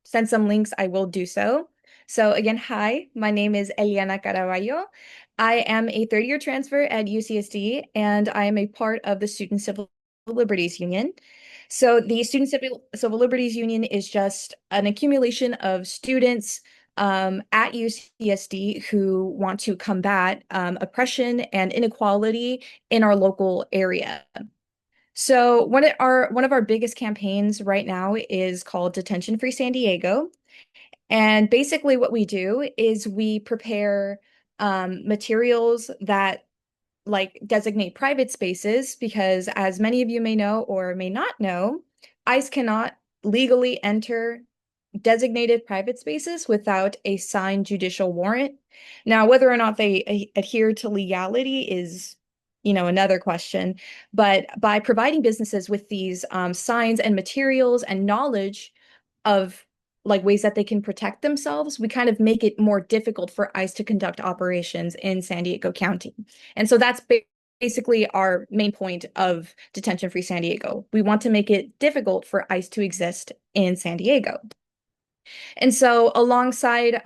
send some links, I will do so. So again, hi, my name is Elianna Caraballo. I am a third-year transfer at UCSD, and I am a part of the Student Civil Liberties Union. So the Student Civil Liberties Union is just an accumulation of students at UCSD who want to combat oppression and inequality in our local area. So one of our biggest campaigns right now is called Detention Free San Diego. And basically what we do is we prepare materials that designate private spaces, because as many of you may know or may not know, ICE cannot legally enter designated private spaces without a signed judicial warrant. Now, whether or not they adhere to legality is, another question. But by providing businesses with these signs and materials and knowledge of ways that they can protect themselves, we kind of make it more difficult for ICE to conduct operations in San Diego County. And so that's basically our main point of Detention Free San Diego. We want to make it difficult for ICE to exist in San Diego. And so alongside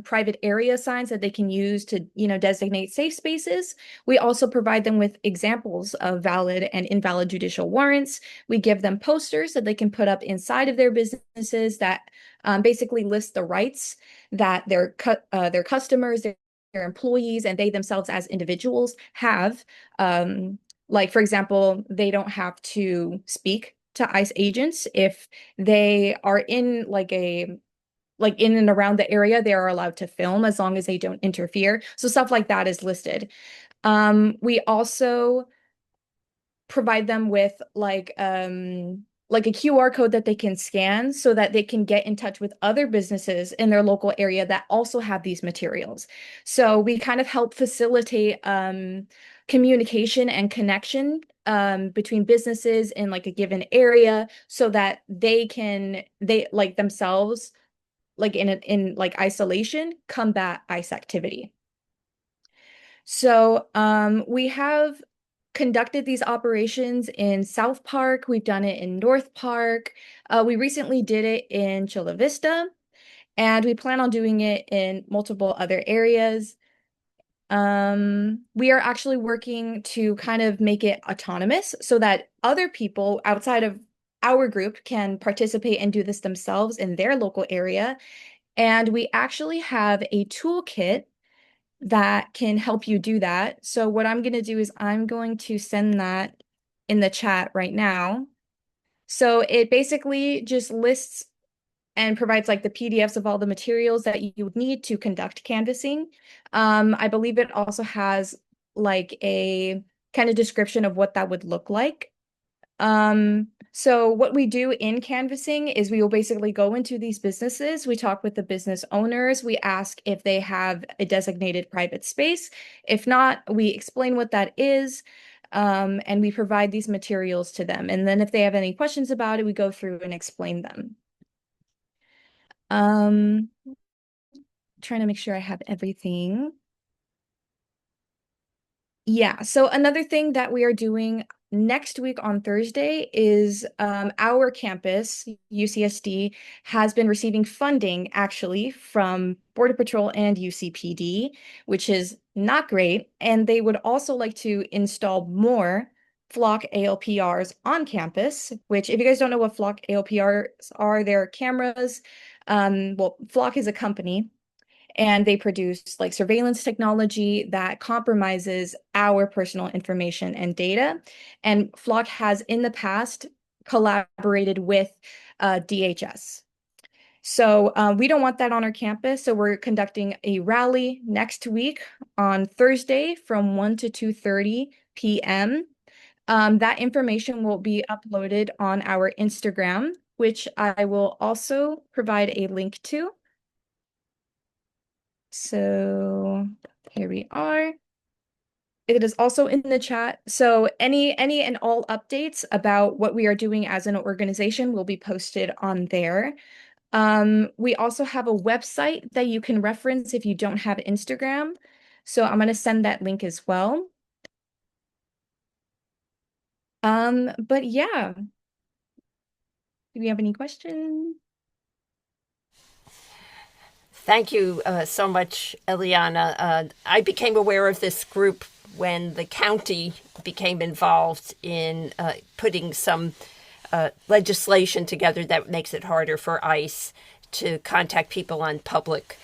private area signs that they can use to, designate safe spaces, we also provide them with examples of valid and invalid judicial warrants. We give them posters that they can put up inside of their businesses that basically list the rights that their customers, their employees, and they themselves as individuals have. For example, they don't have to speak to ICE agents if they are in in and around the area. They are allowed to film as long as they don't interfere. So stuff like that is listed. We also provide them with a QR code that they can scan so that they can get in touch with other businesses in their local area that also have these materials. So we kind of help facilitate communication and connection between businesses in a given area so that they themselves in isolation combat ICE activity. So we have conducted these operations in South Park. We've done it in North Park. We recently did it in Chula Vista, and we plan on doing it in multiple other areas. We are actually working to kind of make it autonomous so that other people outside of our group can participate and do this themselves in their local area. And we actually have a toolkit that can help you do that. So what I'm going to do is I'm going to send that in the chat right now. So it basically just lists and provides the PDFs of all the materials that you would need to conduct canvassing. I believe it also has a kind of description of what that would look like. So what we do in canvassing is we will basically go into these businesses. We talk with the business owners. We ask if they have a designated private space. If not, we explain what that is, and we provide these materials to them. And then if they have any questions about it, we go through and explain them. Trying to make sure I have everything. Yeah, so another thing that we are doing next week on Thursday is our campus, UCSD, has been receiving funding actually from Border Patrol and UCPD, which is not great. And they would also like to install more Flock ALPRs on campus, which if you guys don't know what Flock ALPRs are, they're cameras. Well, Flock is a company and they produce like surveillance technology that compromises our personal information and data. And Flock has in the past collaborated with DHS. So we don't want that on our campus. So we're conducting a rally next week on Thursday from 1 to 2:30 p.m. That information will be uploaded on our Instagram, which I will also provide a link to. So here we are. It is also in the chat. So any and all updates about what we are doing as an organization will be posted on there. We also have a website that you can reference if you don't have Instagram. So I'm going to send that link as well. But yeah. Do we have any questions? Thank you so much, Elianna. I became aware of this group when the county became involved in putting some legislation together that makes it harder for ICE to contact people on public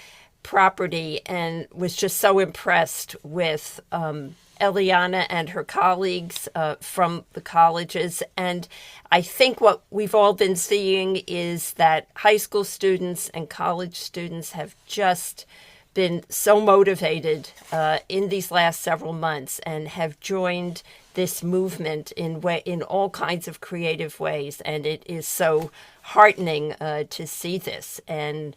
property, and was just so impressed with Elianna and her colleagues from the colleges. And I think what we've all been seeing is that high school students and college students have just been so motivated in these last several months and have joined this movement in all kinds of creative ways. And it is so heartening to see this and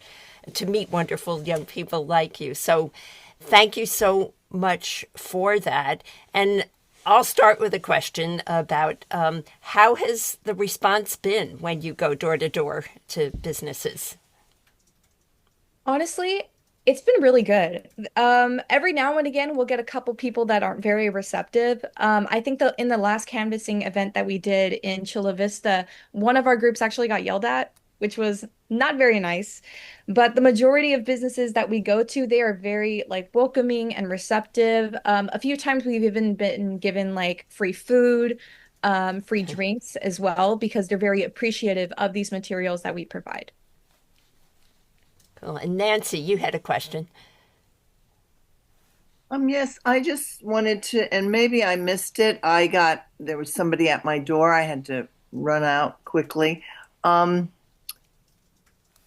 to meet wonderful young people like you. So thank you so much for that. And I'll start with a question about how has the response been when you go door to door to businesses? Honestly, it's been really good. Every now and again, we'll get a couple people that aren't very receptive. I think that in the last canvassing event that we did in Chula Vista, one of our groups actually got yelled at, which was not very nice. But the majority of businesses that we go to, they are very like welcoming and receptive. A few times we've even been given like free food, free drinks as well, because they're very appreciative of these materials that we provide. Cool. And Nancy, you had a question. Yes, I just wanted to, and maybe I missed it. There was somebody at my door. I had to run out quickly.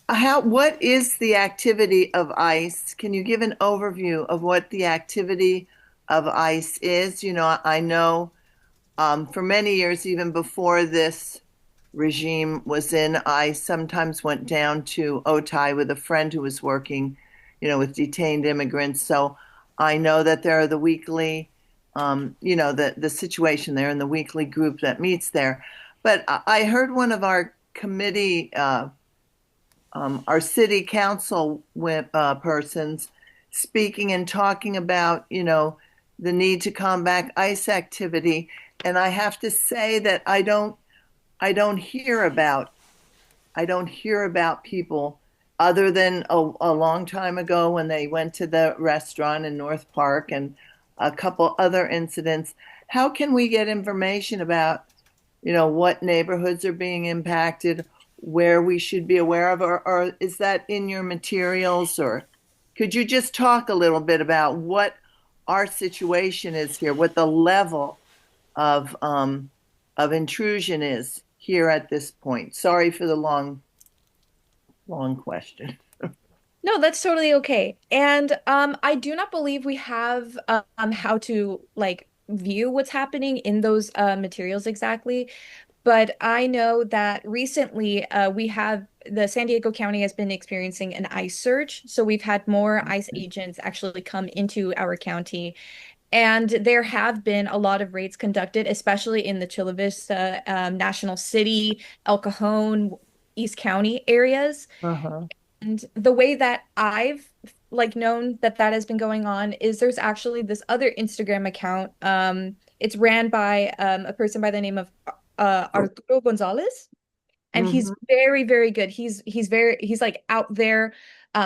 What is the activity of ICE? Can you give an overview of what the activity of ICE is? You know, I know for many years, even before this regime was in, I sometimes went down to Otay with a friend who was working, with detained immigrants. So I know that there are the weekly, the situation there and the weekly group that meets there. But I heard one of our committee, our city council persons speaking and talking about, the need to combat ICE activity. And I have to say that I don't hear about people other than a long time ago when they went to the restaurant in North Park and a couple other incidents. How can we get information about, what neighborhoods are being impacted, where we should be aware of, or is that in your materials? Or could you just talk a little bit about what our situation is here, what the level of intrusion is here at this point? Sorry for the long question. No, that's totally okay. And I do not believe we have how to like view what's happening in those materials exactly. But I know that recently the San Diego County has been experiencing an ICE surge. So we've had more ICE agents actually come into our county. And there have been a lot of raids conducted, especially in the Chula Vista, National City, El Cajon, East County areas. Uh-huh. And the way that I've known that has been going on is there's actually this other Instagram account. It's ran by a person by the name of Arturo Gonzalez, and he's very, very good. He's like out there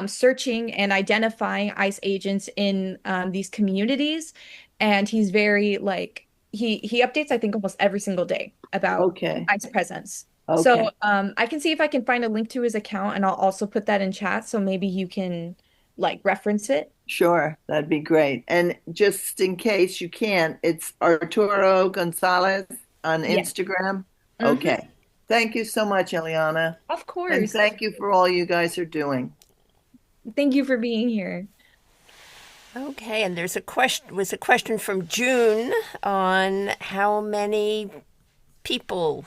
searching and identifying ICE agents in these communities, and he's very like he updates I think almost every single day about Okay. ICE presence. Okay. So I can see if I can find a link to his account, and I'll also put that in chat so maybe you can like reference it. Sure, that'd be great. And just in case you can't, it's Arturo Gonzalez on Yeah. Instagram. Mhm. Okay. Thank you so much, Elianna. Of And course. thank you for all you guys are doing. Thank you for being here. Okay, and there's a question from June on how many people.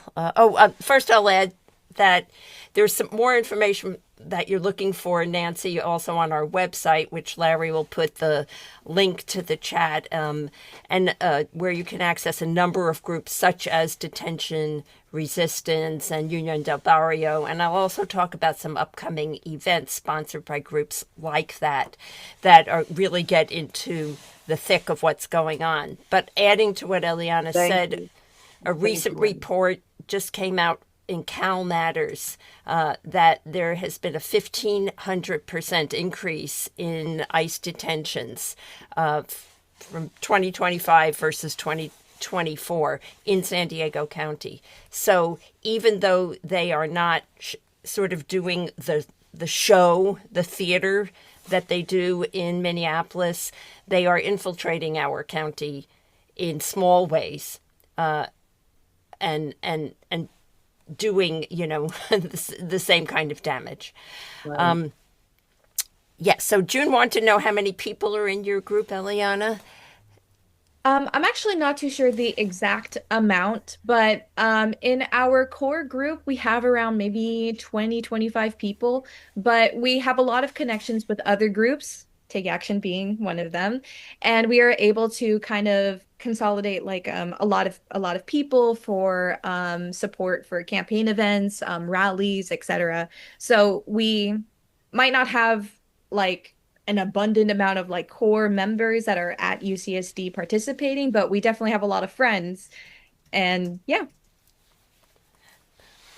First I'll add that there's some more information that you're looking for, Nancy, also on our website, which Larry will put the link to the chat, and where you can access a number of groups such as Detention Resistance and Union del Barrio. And I'll also talk about some upcoming events sponsored by groups like that are really get into the thick of what's going on. But adding to what Elianna said, a recent report just came out in Cal Matters that there has been a 1,500% increase in ICE detentions from 2025 versus 2024 in San Diego County. So even though they are not sort of doing the show, the theater that they do in Minneapolis, they are infiltrating our county in small ways. And doing, the same kind of damage. Right. So June wanted to know how many people are in your group, Elianna? I'm actually not too sure the exact amount, but in our core group, we have around maybe 20, 25 people, but we have a lot of connections with other groups, Take Action being one of them, and we are able to kind of consolidate like a lot of people for support for campaign events, rallies, etc. So we might not have like an abundant amount of like core members that are at UCSD participating, but we definitely have a lot of friends. And yeah.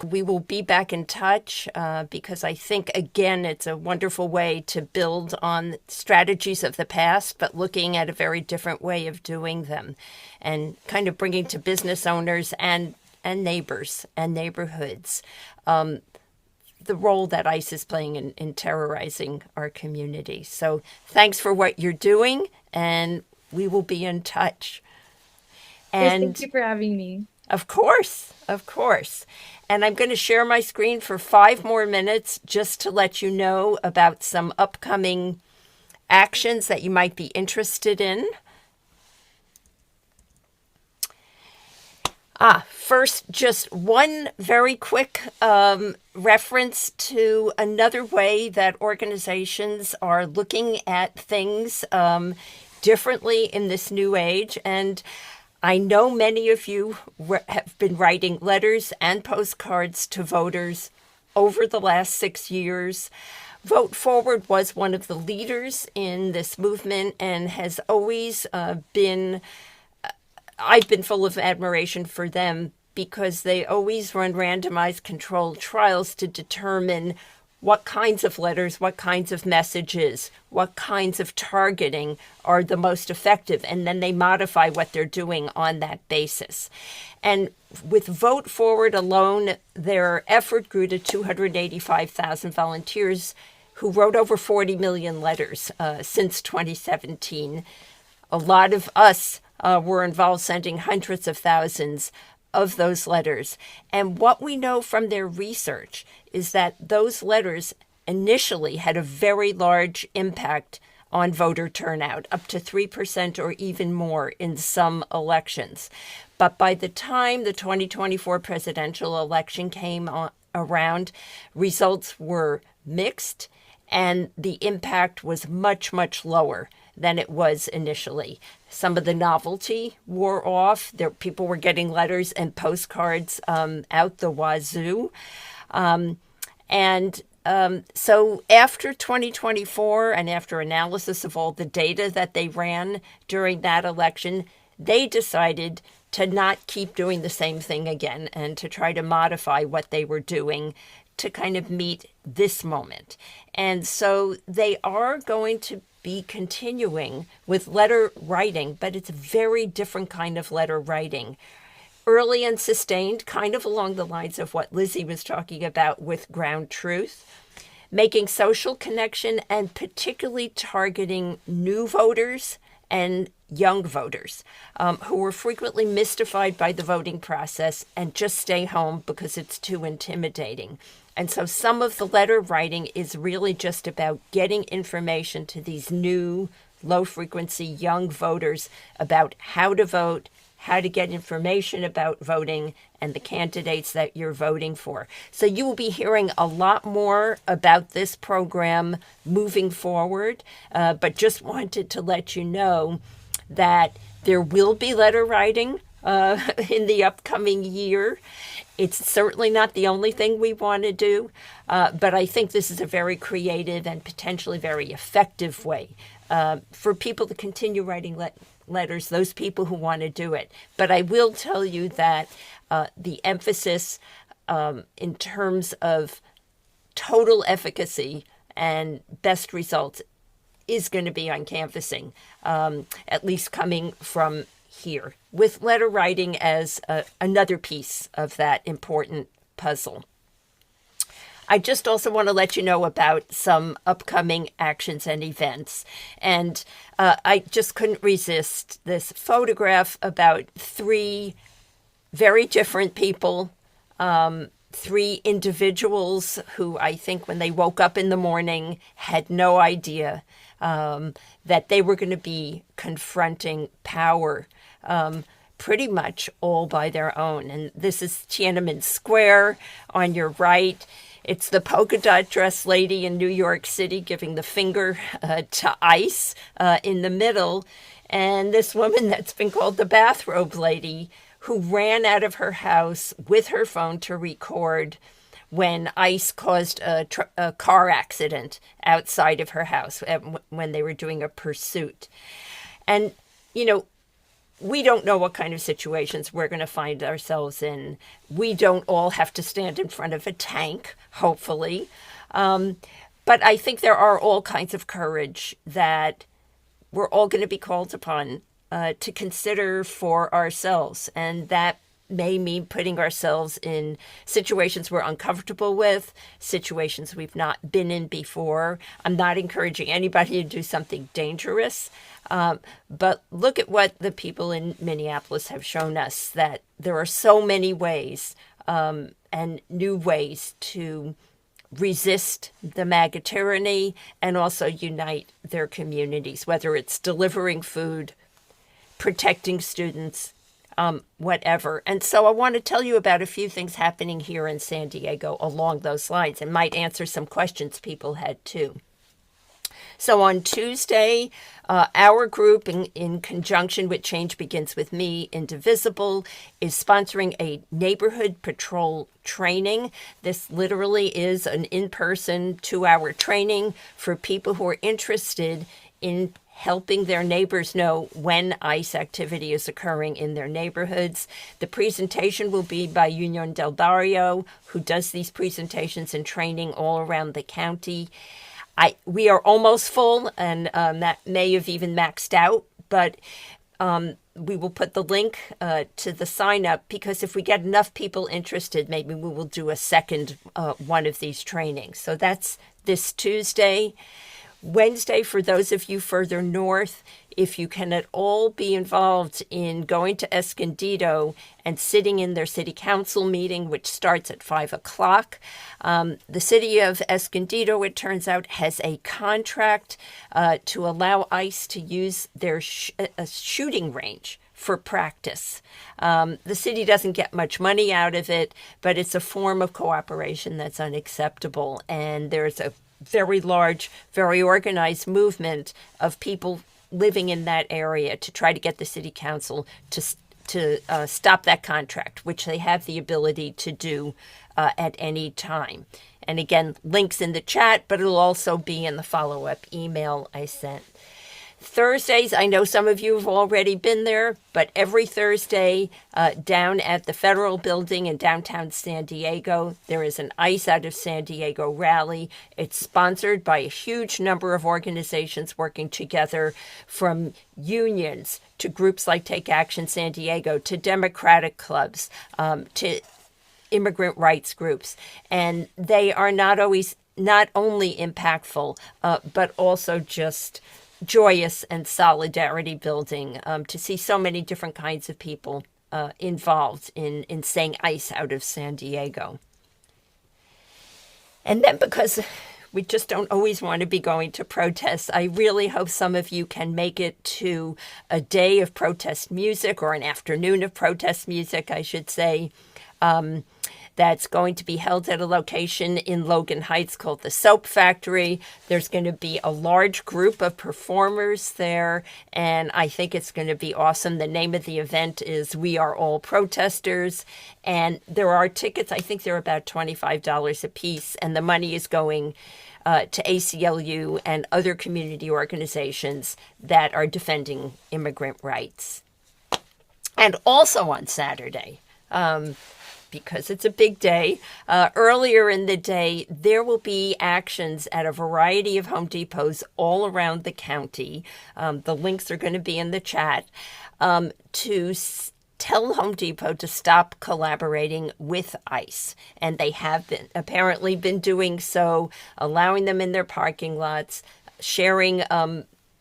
We will be back in touch because I think, again, it's a wonderful way to build on strategies of the past, but looking at a very different way of doing them and kind of bringing to business owners and neighbors and neighborhoods the role that ICE is playing in terrorizing our community. So thanks for what you're doing, and we will be in touch. And thank you for having me. Of course. And I'm going to share my screen for 5 more minutes just to let you know about some upcoming actions that you might be interested in. First, just one very quick reference to another way that organizations are looking at things differently in this new age. And I know many of you have been writing letters and postcards to voters over the last 6 years. Vote Forward was one of the leaders in this movement and has always been, I've been full of admiration for them because they always run randomized controlled trials to determine what kinds of letters, what kinds of messages, what kinds of targeting are the most effective, and then they modify what they're doing on that basis. And with Vote Forward alone, their effort grew to 285,000 volunteers who wrote over 40 million letters since 2017. A lot of us were involved sending hundreds of thousands of those letters. And what we know from their research is that those letters initially had a very large impact on voter turnout, up to 3% or even more in some elections. But by the time the 2024 presidential election came around, results were mixed and the impact was much, much lower than it was initially. Some of the novelty wore off. People were getting letters and postcards out the wazoo. So after 2024 and after analysis of all the data that they ran during that election, they decided to not keep doing the same thing again and to try to modify what they were doing to kind of meet this moment. And so they are going to be continuing with letter writing, but it's a very different kind of letter writing. Early and sustained, kind of along the lines of what Lizzie was talking about with ground truth, making social connection and particularly targeting new voters and young voters who were frequently mystified by the voting process and just stay home because it's too intimidating. And so some of the letter writing is really just about getting information to these new, low-frequency young voters about how to vote, how to get information about voting, and the candidates that you're voting for. So you will be hearing a lot more about this program moving forward, but just wanted to let you know that there will be letter writing in the upcoming year. It's certainly not the only thing we want to do, but I think this is a very creative and potentially very effective way for people to continue writing letters, those people who want to do it. But I will tell you that the emphasis in terms of total efficacy and best results is going to be on canvassing, at least coming from here, with letter writing as another piece of that important puzzle. I just also want to let you know about some upcoming actions and events. And I just couldn't resist this photograph about three very different people, three individuals who I think when they woke up in the morning had no idea that they were going to be confronting power pretty much all by their own. And this is Tiananmen Square on your right. It's the polka dot dress lady in New York City giving the finger to ICE in the middle. And this woman that's been called the bathrobe lady who ran out of her house with her phone to record when ICE caused a car accident outside of her house when they were doing a pursuit. And, you know, we don't know what kind of situations we're going to find ourselves in. We don't all have to stand in front of a tank, hopefully. But I think there are all kinds of courage that we're all going to be called upon to consider for ourselves. And that may mean putting ourselves in situations we're uncomfortable with, situations we've not been in before. I'm not encouraging anybody to do something dangerous. But look at what the people in Minneapolis have shown us, that there are so many ways and new ways to resist the MAGA tyranny and also unite their communities, whether it's delivering food, protecting students, whatever. And so I want to tell you about a few things happening here in San Diego along those lines and might answer some questions people had too. So on Tuesday, our group, in conjunction with Change Begins With Me, Indivisible, is sponsoring a neighborhood patrol training. This literally is an in-person 2-hour training for people who are interested in helping their neighbors know when ICE activity is occurring in their neighborhoods. The presentation will be by Union del Barrio, who does these presentations and training all around the county. We are almost full, and that may have even maxed out, but we will put the link to the sign up, because if we get enough people interested, maybe we will do a second one of these trainings. So that's this Tuesday. Wednesday, for those of you further north, if you can at all be involved in going to Escondido and sitting in their city council meeting, which starts at 5 o'clock. The city of Escondido, it turns out, has a contract to allow ICE to use their shooting range for practice. The city doesn't get much money out of it, but it's a form of cooperation that's unacceptable. And there's a very large, very organized movement of people living in that area to try to get the city council to stop that contract, which they have the ability to do at any time. And again, links in the chat, but it'll also be in the follow-up email I sent. Thursdays, I know some of you have already been there, but every Thursday down at the Federal Building in downtown San Diego, there is an ICE Out of San Diego rally. It's sponsored by a huge number of organizations working together, from unions to groups like Take Action San Diego to Democratic clubs to immigrant rights groups. And they are not only impactful, but also just joyous and solidarity building, to see so many different kinds of people involved in saying ICE Out of San Diego. And then, because we just don't always want to be going to protests, I really hope some of you can make it to a day of protest music, or an afternoon of protest music, I should say. That's going to be held at a location in Logan Heights called the Soap Factory. There's going to be a large group of performers there, and I think it's going to be awesome. The name of the event is We Are All Protesters, and there are tickets. I think they're about $25 a piece, and the money is going to ACLU and other community organizations that are defending immigrant rights. And also on Saturday, because it's a big day, earlier in the day, there will be actions at a variety of Home Depots all around the county. The links are going to be in the chat, to tell Home Depot to stop collaborating with ICE. And they have apparently been doing so, allowing them in their parking lots, sharing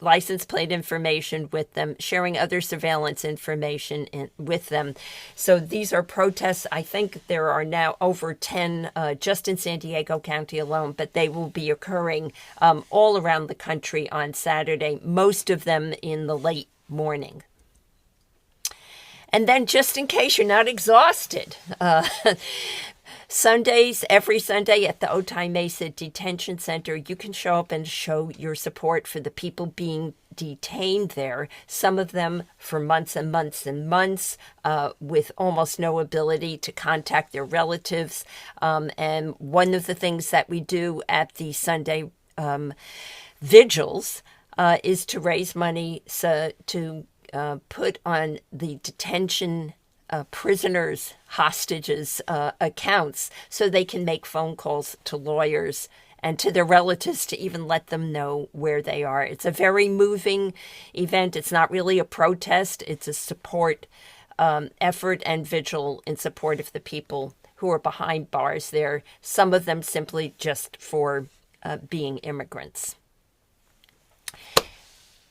license plate information with them, sharing other surveillance information with them. So these are protests. I think there are now over 10 just in San Diego County alone, but they will be occurring all around the country on Saturday, most of them in the late morning. And then, just in case you're not exhausted, Sundays, every Sunday at the Otay Mesa Detention Center, you can show up and show your support for the people being detained there, some of them for months and months and months, with almost no ability to contact their relatives. And one of the things that we do at the Sunday vigils is to raise money to put on the detention prisoners, hostages accounts, so they can make phone calls to lawyers and to their relatives to even let them know where they are. It's a very moving event. It's not really a protest. It's a support effort and vigil in support of the people who are behind bars there, some of them simply just for being immigrants.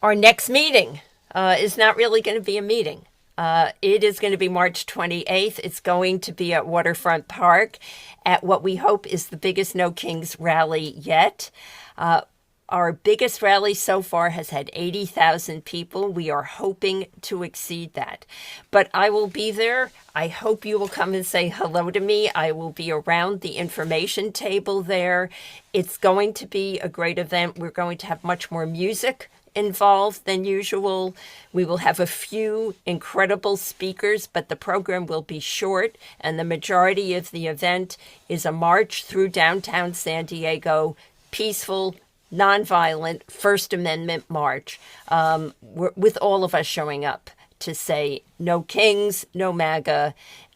Our next meeting is not really going to be a meeting. It is going to be March 28th. It's going to be at Waterfront Park at what we hope is the biggest No Kings rally yet. Our biggest rally so far has had 80,000 people. We are hoping to exceed that. But I will be there. I hope you will come and say hello to me. I will be around the information table there. It's going to be a great event. We're going to have much more music involved than usual. We will have a few incredible speakers, but the program will be short, and the majority of the event is a march through downtown San Diego, peaceful, nonviolent First Amendment march, with all of us showing up to say no kings, no MAGA,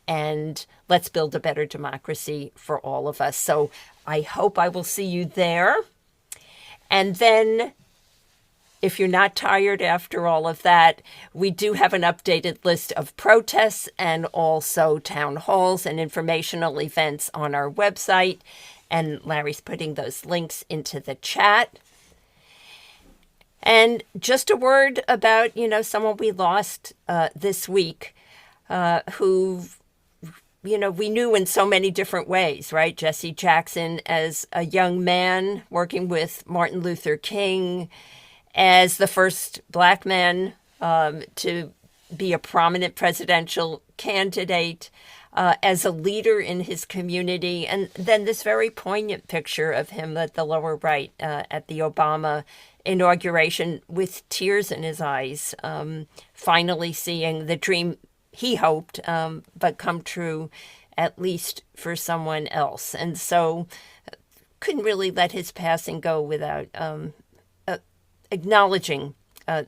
and let's build a better democracy for all of us. So I hope I will see you there. And then, if you're not tired after all of that, we do have an updated list of protests and also town halls and informational events on our website. And Larry's putting those links into the chat. And just a word about, someone we lost this week who, we knew in so many different ways, right? Jesse Jackson as a young man working with Martin Luther King, as the first Black man to be a prominent presidential candidate, as a leader in his community. And then this very poignant picture of him at the lower right at the Obama inauguration with tears in his eyes, finally seeing the dream he hoped, but come true, at least for someone else. And so couldn't really let his passing go without acknowledging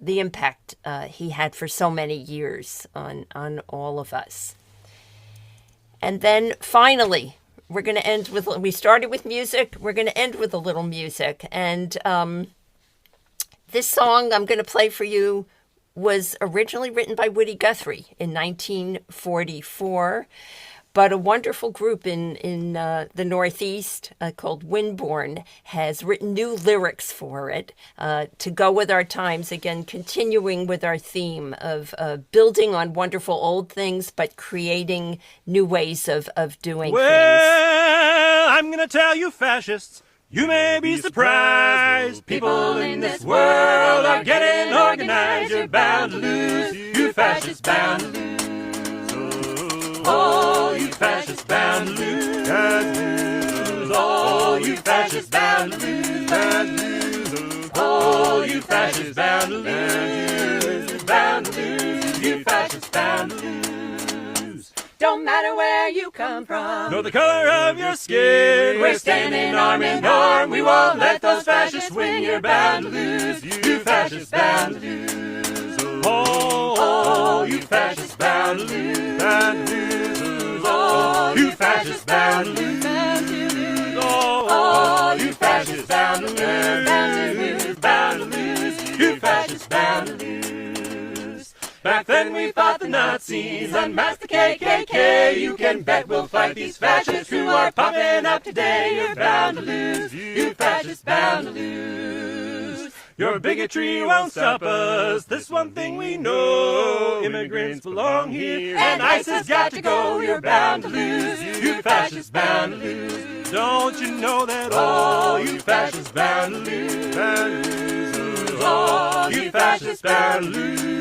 the impact he had for so many years on all of us. And then finally, we're going to end with, we started with music, we're going to end with a little music. And this song I'm going to play for you was originally written by Woody Guthrie in 1944, but a wonderful group in the Northeast called Windborne has written new lyrics for it to go with our times, again, continuing with our theme of building on wonderful old things, but creating new ways of doing things. Well, I'm going to tell you fascists, you may be surprised. People in this world are getting organized. You're bound to lose, you fascists bound to lose. Oh, you fascists bound to lose. Oh, you fascists bound to lose. Oh, you fascists bound to lose. Bound to lose, you fascists bound to lose. Don't matter where you come from, nor the color of your skin. We're standing arm in arm. We won't let those fascists win. You're bound to lose. You fascists bound to lose. Oh, you fascists bound to lose. Bound to lose. Oh, you fascists bound to lose. Oh, you fascists bound to lose. Bound to lose. You fascists bound to lose. Back then we fought the Nazis, unmasked the KKK. You can bet we'll fight these fascists who are popping up today. You're bound to lose. You fascists bound to lose. Your bigotry won't stop us. This one thing we know. Immigrants belong here, and ICE has got to go. You're bound to lose. You fascists bound to lose. Don't you know that all you fascists bound to lose? Bound to lose. Oh, you fascists bound to lose.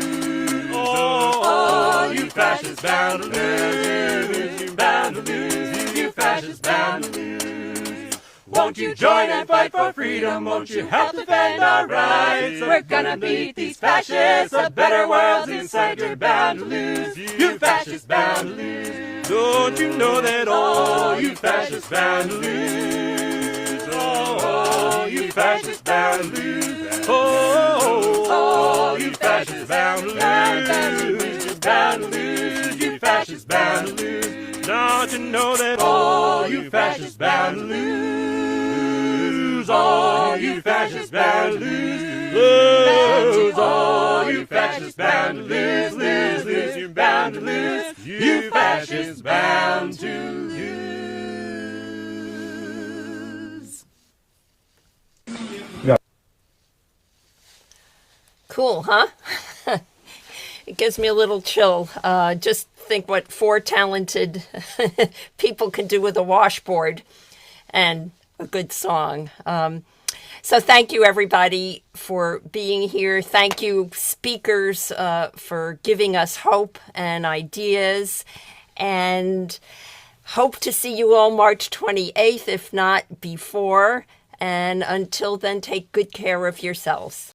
Oh, you fascists bound to lose. You bound to lose. You fascists bound to lose. Won't you join and fight for freedom? Won't you help defend our rights? We're gonna beat these fascists. A better world's in sight. You're bound to lose. You fascists bound to lose. Don't you know that all you fascists bound to lose? Oh, you fascists bound to lose. Oh, you fascists bound to lose. You're bound to lose. You fascists bound to lose. Don't you know that all you fascists bound to lose? All you fascists bound to lose. Lose. All you fascists bound to lose. Lose. Lose. You're bound to lose. You fascists bound to lose. Cool, huh? It gives me a little chill. Just think what 4 talented people can do with a washboard and a good song. So thank you, everybody, for being here. Thank you, speakers, for giving us hope and ideas. And hope to see you all March 28th, if not before. And until then, take good care of yourselves.